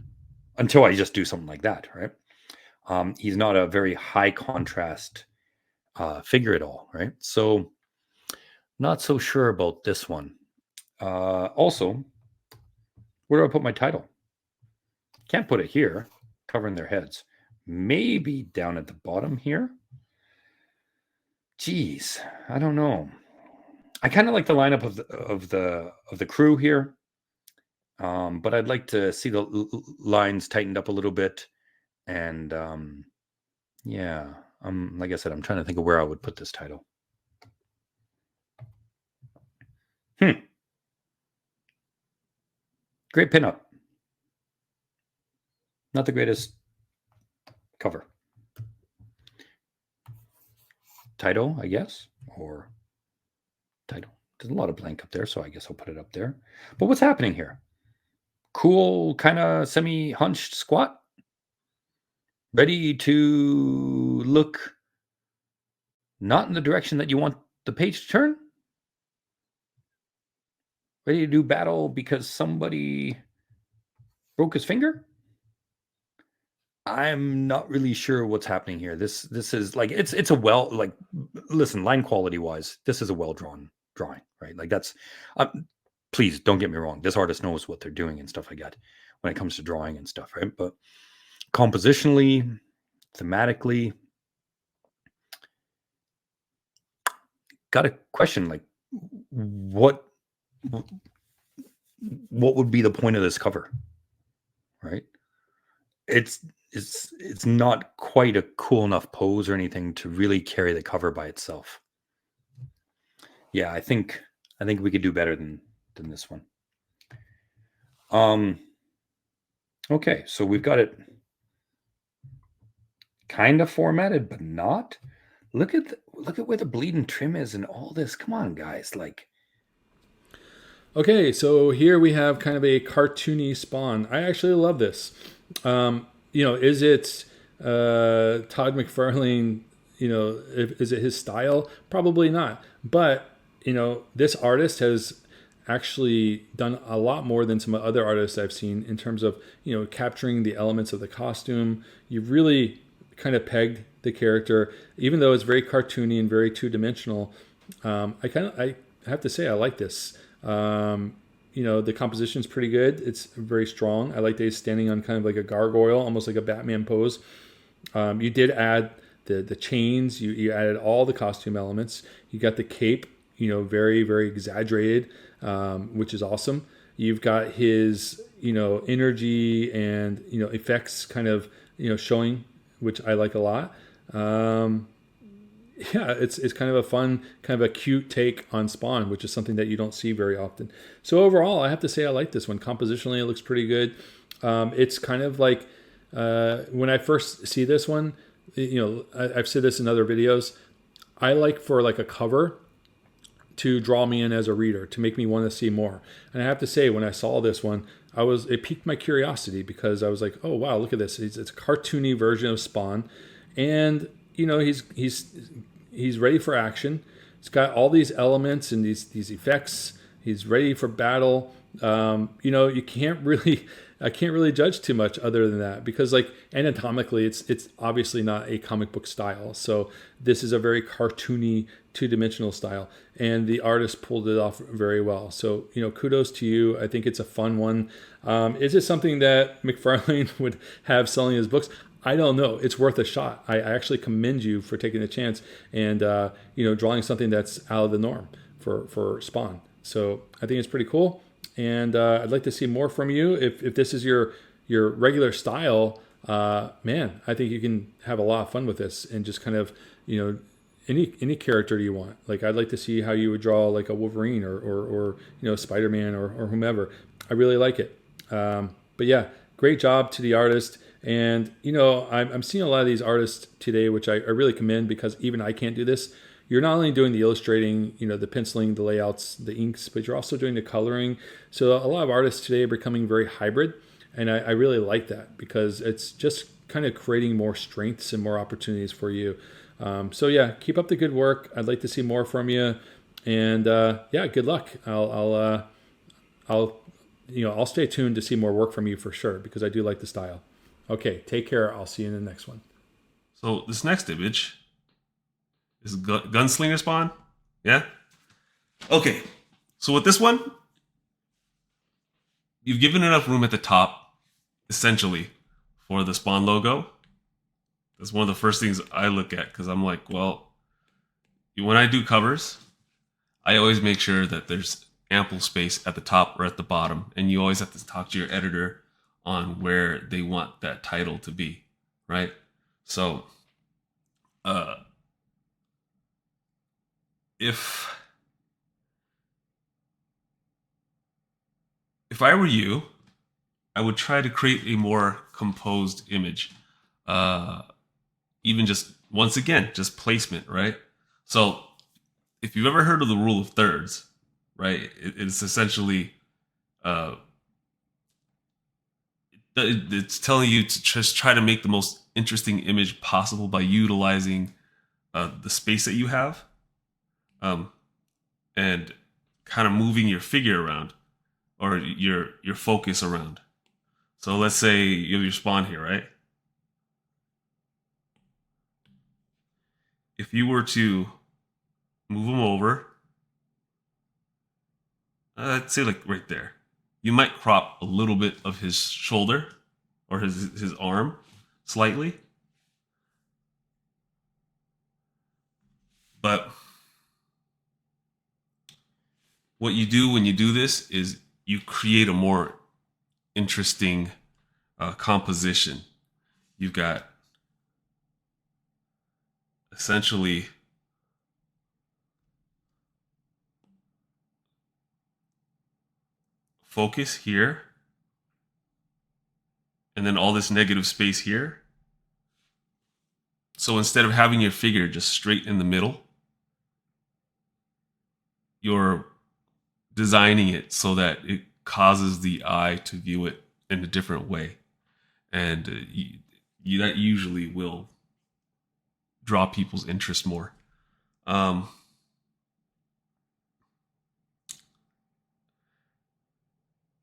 until I just do something like that, right? He's not a very high contrast figure at all, right? So not so sure about this one. Also, where do I put my title? Can't put it here, covering their heads. Maybe down at the bottom here. Geez, I don't know. I kind of like the lineup of the crew here, but I'd like to see the lines tightened up a little bit. And yeah, like I said, I'm trying to think of where I would put this title. Great pinup. Not the greatest cover. Title, I guess, or title. There's a lot of blank up there, so I guess I'll put it up there. But what's happening here? Cool, kind of semi-hunched squat. Ready to look not in the direction that you want the page to turn. Ready to do battle because somebody broke his finger? I'm not really sure what's happening here. This is like it's a listen, line quality wise, this is a well drawn drawing, right? Like that's please don't get me wrong. This artist knows what they're doing and stuff like that when it comes to drawing and stuff, right? But compositionally, thematically, got a question like what would be the point of this cover, right? It's not quite a cool enough pose or anything to really carry the cover by itself. Yeah, I think we could do better than this one. Okay, so we've got it kind of formatted, but not. Look at where the bleeding trim is and all this. Come on, guys, like. Okay, so here we have kind of a cartoony Spawn. I actually love this. Is it Todd McFarlane? Is it his style? Probably not. But this artist has actually done a lot more than some other artists I've seen in terms of capturing the elements of the costume. You've really kind of pegged the character, even though it's very cartoony and very two-dimensional. I have to say I like this. The composition is pretty good. It's very strong. I like that he's standing on kind of like a gargoyle, almost like a Batman pose. You did add the chains. You added all the costume elements. You got the cape, very, very exaggerated, which is awesome. You've got his, energy and, effects kind of, showing, which I like a lot. It's kind of a fun, kind of a cute take on Spawn, which is something that you don't see very often. So overall, I have to say I like this one. Compositionally, it looks pretty good. It's kind of like when I first see this one, I've said this in other videos. I like for like a cover to draw me in as a reader, to make me want to see more. And I have to say, when I saw this one, it piqued my curiosity because I was like, oh wow, look at this. It's a cartoony version of Spawn, and he's ready for action. It's got all these elements and these effects. He's ready for battle. I can't really judge too much other than that because like anatomically it's obviously not a comic book style. So this is a very cartoony two-dimensional style, and the artist pulled it off very well. So kudos to you. I think it's a fun one. Is it something that McFarlane would have selling his books? I don't know. It's worth a shot. I actually commend you for taking the chance and drawing something that's out of the norm for Spawn. So I think it's pretty cool, and I'd like to see more from you. If this is your regular style, man, I think you can have a lot of fun with this and just kind of any character you want. Like I'd like to see how you would draw like a Wolverine or Spider-Man or whomever. I really like it. But yeah, great job to the artist. And, I'm seeing a lot of these artists today, which I really commend because even I can't do this. You're not only doing the illustrating, the penciling, the layouts, the inks, but you're also doing the coloring. So a lot of artists today are becoming very hybrid. And I really like that because it's just kind of creating more strengths and more opportunities for you. So yeah, keep up the good work. I'd like to see more from you, and yeah, good luck. I'll stay tuned to see more work from you for sure, because I do like the style. Okay, take care. I'll see you in the next one. So this next image is Gunslinger Spawn. Yeah? Okay. So with this one, you've given enough room at the top, essentially, for the Spawn logo. That's one of the first things I look at, because I'm like, well, when I do covers, I always make sure that there's ample space at the top or at the bottom, and you always have to talk to your editor on where they want that title to be, right? So if I were you, I would try to create a more composed image. Even just, once again, just placement, right? So if you've ever heard of the rule of thirds, right, it's essentially it's telling you to just try to make the most interesting image possible by utilizing the space that you have, and kind of moving your figure around, or your focus around. So let's say you have your Spawn here, right? If you were to move him over, I'd say like right there, you might crop a little bit of his shoulder or his arm slightly. But what you do when you do this is you create a more interesting composition. You've got essentially focus here, and then all this negative space here. So instead of having your figure just straight in the middle, you're designing it so that it causes the eye to view it in a different way. And that usually will draw people's interest more.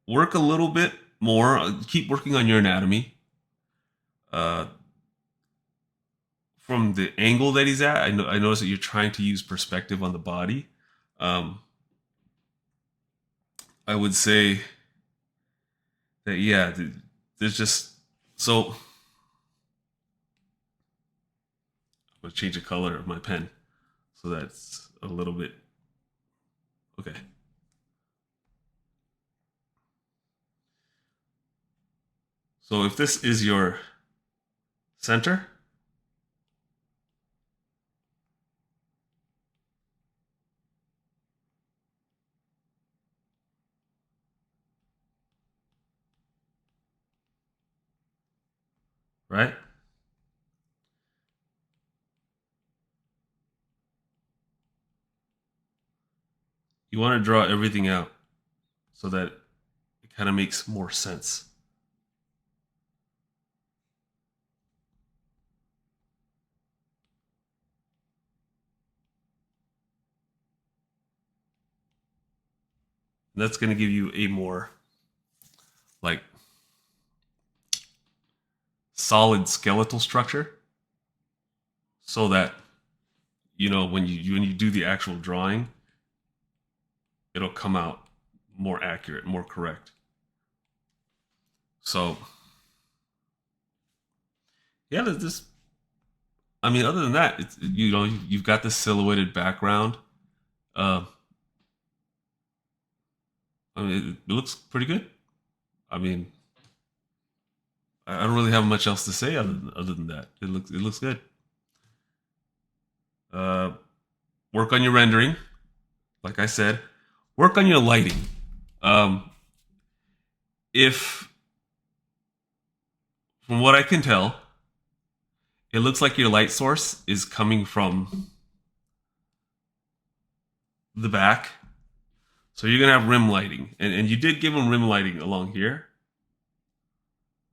Work a little bit more. Keep working on your anatomy. From the angle that he's at, I notice that you're trying to use perspective on the body. I would say that, yeah, there's just, so I'm going to change the color of my pen so that's a little bit, okay. So if this is your center, right? You want to draw everything out so that it kind of makes more sense. That's going to give you a more like solid skeletal structure, so that, you know, when you do the actual drawing, it'll come out more accurate, more correct. So yeah, there's this, I mean, other than that, it's, you know, you've got this silhouetted background. I mean, it looks pretty good. I mean, I don't really have much else to say other than that. It looks good. Work on your rendering, like I said. Work on your lighting. If, from what I can tell, it looks like your light source is coming from the back. So you're going to have rim lighting. And you did give them rim lighting along here.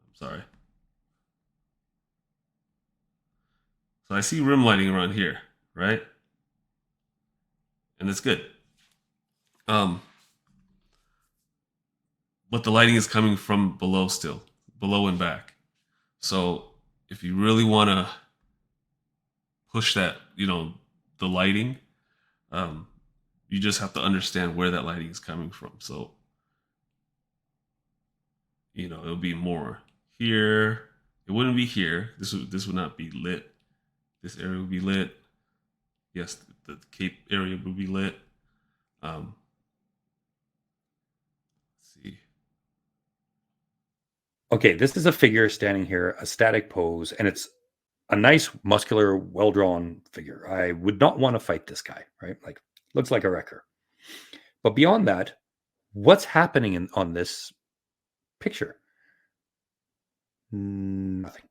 I'm sorry. So I see rim lighting around here, right? And that's good. But the lighting is coming from below still, below and back. So if you really want to push that, the lighting, you just have to understand where that lighting is coming from. So, it'll be more here. It wouldn't be here. This would not be lit. This area would be lit. Yes, the cape area would be lit. Let's see. Okay, this is a figure standing here, a static pose, and it's a nice, muscular, well-drawn figure. I would not want to fight this guy, right? Like, looks like a wrecker. But beyond that, what's happening on this picture? Nothing.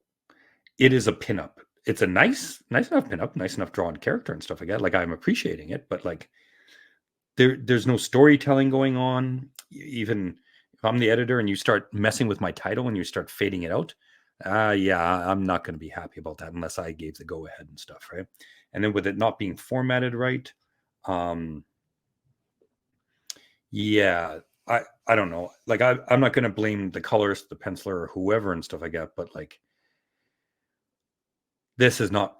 It is a pinup. It's a nice enough pinup, nice enough drawn character and stuff like that. Like, I'm appreciating it, but like, there's no storytelling going on. Even if I'm the editor and you start messing with my title and you start fading it out, yeah, I'm not going to be happy about that unless I gave the go ahead and stuff, right? And then with it not being formatted right, yeah, I don't know. Like, I'm not going to blame the colorist, the penciler, or whoever and stuff like that, but like, this is not.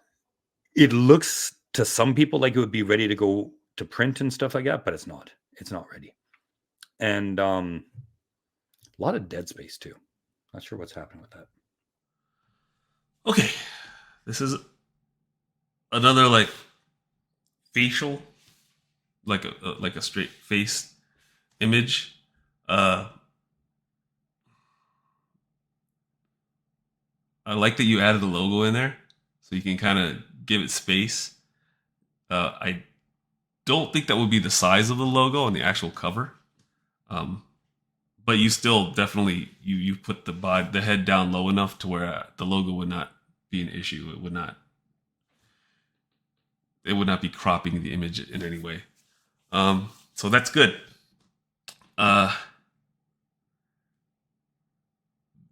It looks to some people like it would be ready to go to print and stuff like that, but it's not. It's not ready. And a lot of dead space too. Not sure what's happening with that. Okay, this is another like facial, like a straight face image. I like that you added the logo in there, so you can kind of give it space. I don't think that would be the size of the logo on the actual cover, but you still definitely you put the head down low enough to where the logo would not be an issue. It would not be cropping the image in any way. So that's good. The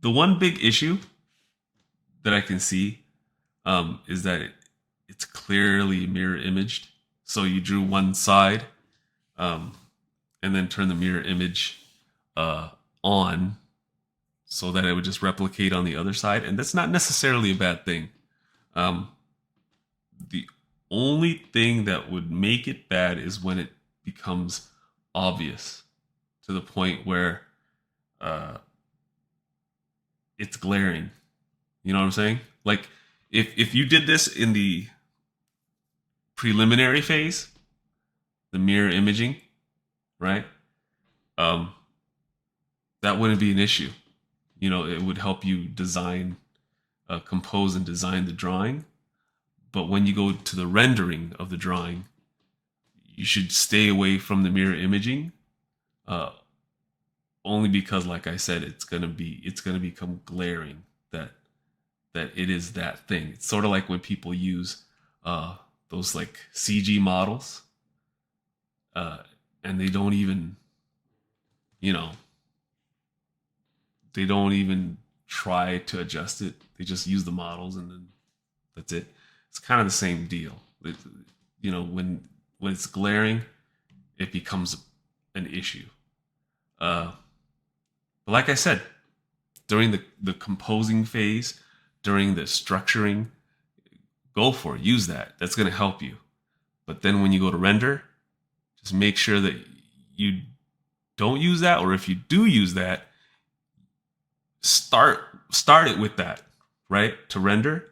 one big issue that I can see is that it's clearly mirror imaged. So you drew one side and then turn the mirror image on so that it would just replicate on the other side. And that's not necessarily a bad thing. The only thing that would make it bad is when it becomes obvious to the point where it's glaring. You know what I'm saying? Like, if you did this in the preliminary phase, the mirror imaging, right? That wouldn't be an issue. It would help you design, compose and design the drawing. But when you go to the rendering of the drawing, you should stay away from the mirror imaging. Only because, like I said, it's gonna become glaring that it is that thing. It's sort of like when people use those like CG models, and they don't even, they don't even try to adjust it. They just use the models and then that's it. It's kind of the same deal. When it's glaring, it becomes an issue. But like I said, during the composing phase, during the structuring, go for it. Use that. That's going to help you. But then when you go to render, just make sure that you don't use that, or if you do use that, start it with that, right? To render.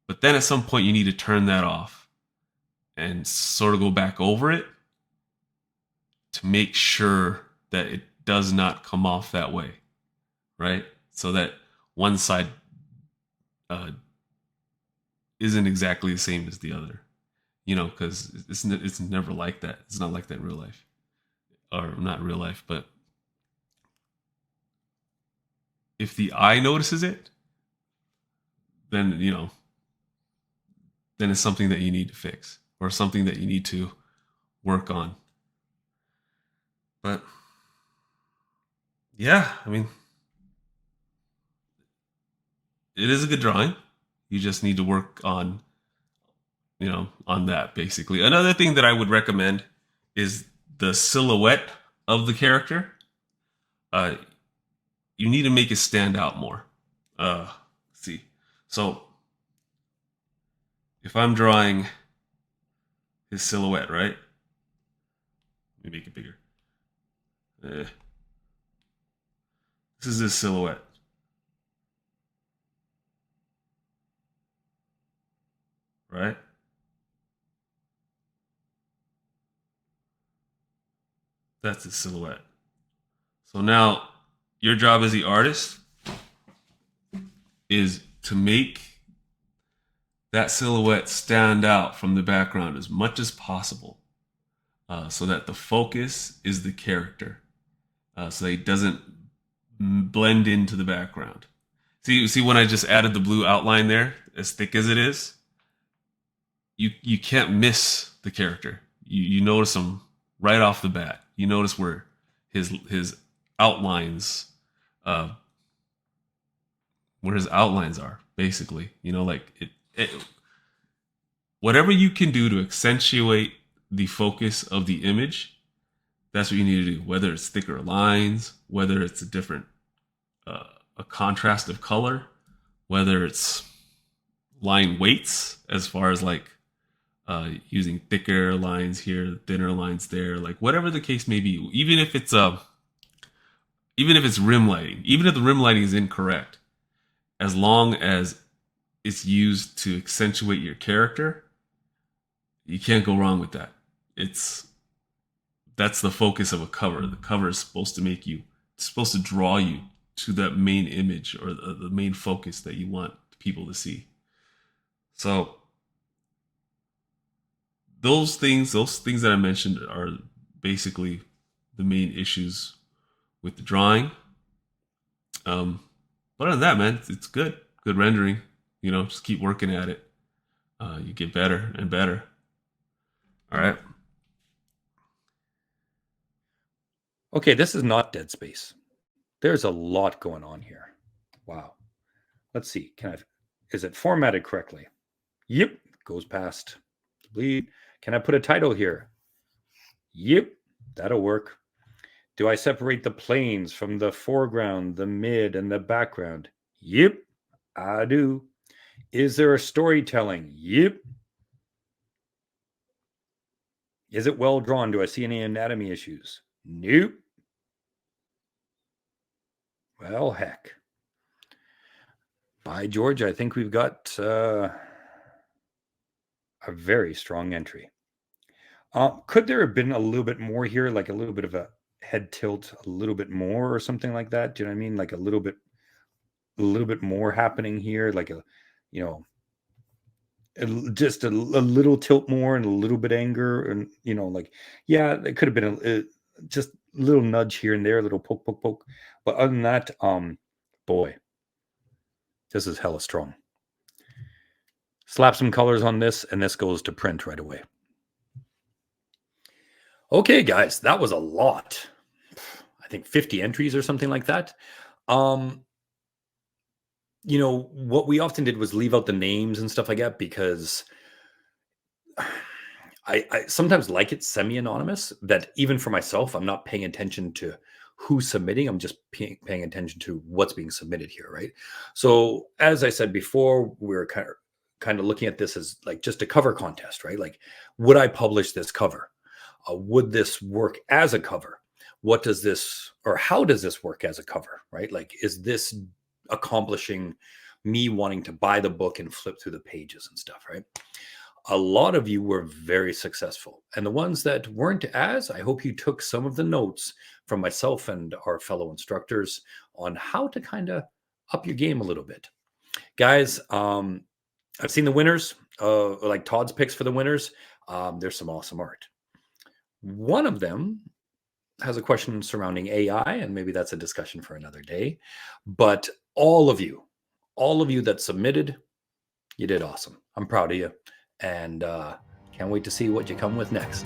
But then at some point you need to turn that off and sort of go back over it to make sure that it does not come off that way, right? So that one side isn't exactly the same as the other, because it's never like that. It's not like that in real life, or not real life, but if the eye notices it, then then it's something that you need to fix or something that you need to work on. But yeah, I mean, it is a good drawing. You just need to work on on that basically. Another thing that I would recommend is the silhouette of the character. You need to make it stand out more. Let's see. So if I'm drawing his silhouette, right? Let me make it bigger. This is his silhouette. Right? That's his silhouette. So now your job as the artist is to make that silhouette stand out from the background as much as possible, so that the focus is the character, so that he doesn't blend into the background. See when I just added the blue outline there, as thick as it is, you can't miss the character. You notice him right off the bat. You notice where his outlines, where his outlines are, basically. Like whatever you can do to accentuate the focus of the image, that's what you need to do. Whether it's thicker lines, whether it's a contrast of color, whether it's line weights, as far as like using thicker lines here, thinner lines there, like whatever the case may be. Even if it's rim lighting, even if the rim lighting is incorrect, as long as it's used to accentuate your character, you can't go wrong with that. That's the focus of a cover. The cover is supposed to draw you to that main image, or the main focus that you want people to see. So those things that I mentioned are basically the main issues with the drawing. But other than that, man, it's good rendering. Just keep working at it. You get better and better. All right. Okay, this is not Dead Space. There's a lot going on here. Wow. Let's see. Is it formatted correctly? Yep. Goes past bleed. Can I put a title here? Yep. That'll work. Do I separate the planes from the foreground, the mid, and the background? Yep. I do. Is there a storytelling? Yep. Is it well drawn? Do I see any anatomy issues? Nope. Well, heck. By George, I think we've got a very strong entry. Could there have been a little bit more here, like a little bit of a head tilt, a little bit more or something like that? Do you know what I mean? Like a little bit more happening here, like just a little tilt more and a little bit anger, and yeah, it could have been just a little nudge here and there, a little poke. But other than that, boy, this is hella strong. Slap some colors on this, and this goes to print right away. Okay, guys, that was a lot. I think 50 entries or something like that. What we often did was leave out the names and stuff like that, because I sometimes like it semi-anonymous, that even for myself, I'm not paying attention to who's submitting. I'm just paying attention to what's being submitted here, right? So as I said before, we're kind of looking at this as like just a cover contest, right? Like, would I publish this cover? Would this work as a cover? What does this, or how does this work as a cover, right? Like, is this accomplishing me wanting to buy the book and flip through the pages and stuff, right? A lot of you were very successful. And the ones that weren't I hope you took some of the notes from myself and our fellow instructors on how to kind of up your game a little bit. Guys, I've seen the winners, like Todd's picks for the winners. There's some awesome art. One of them has a question surrounding AI, and maybe that's a discussion for another day. But all of you that submitted, you did awesome. I'm proud of you, and can't wait to see what you come with next.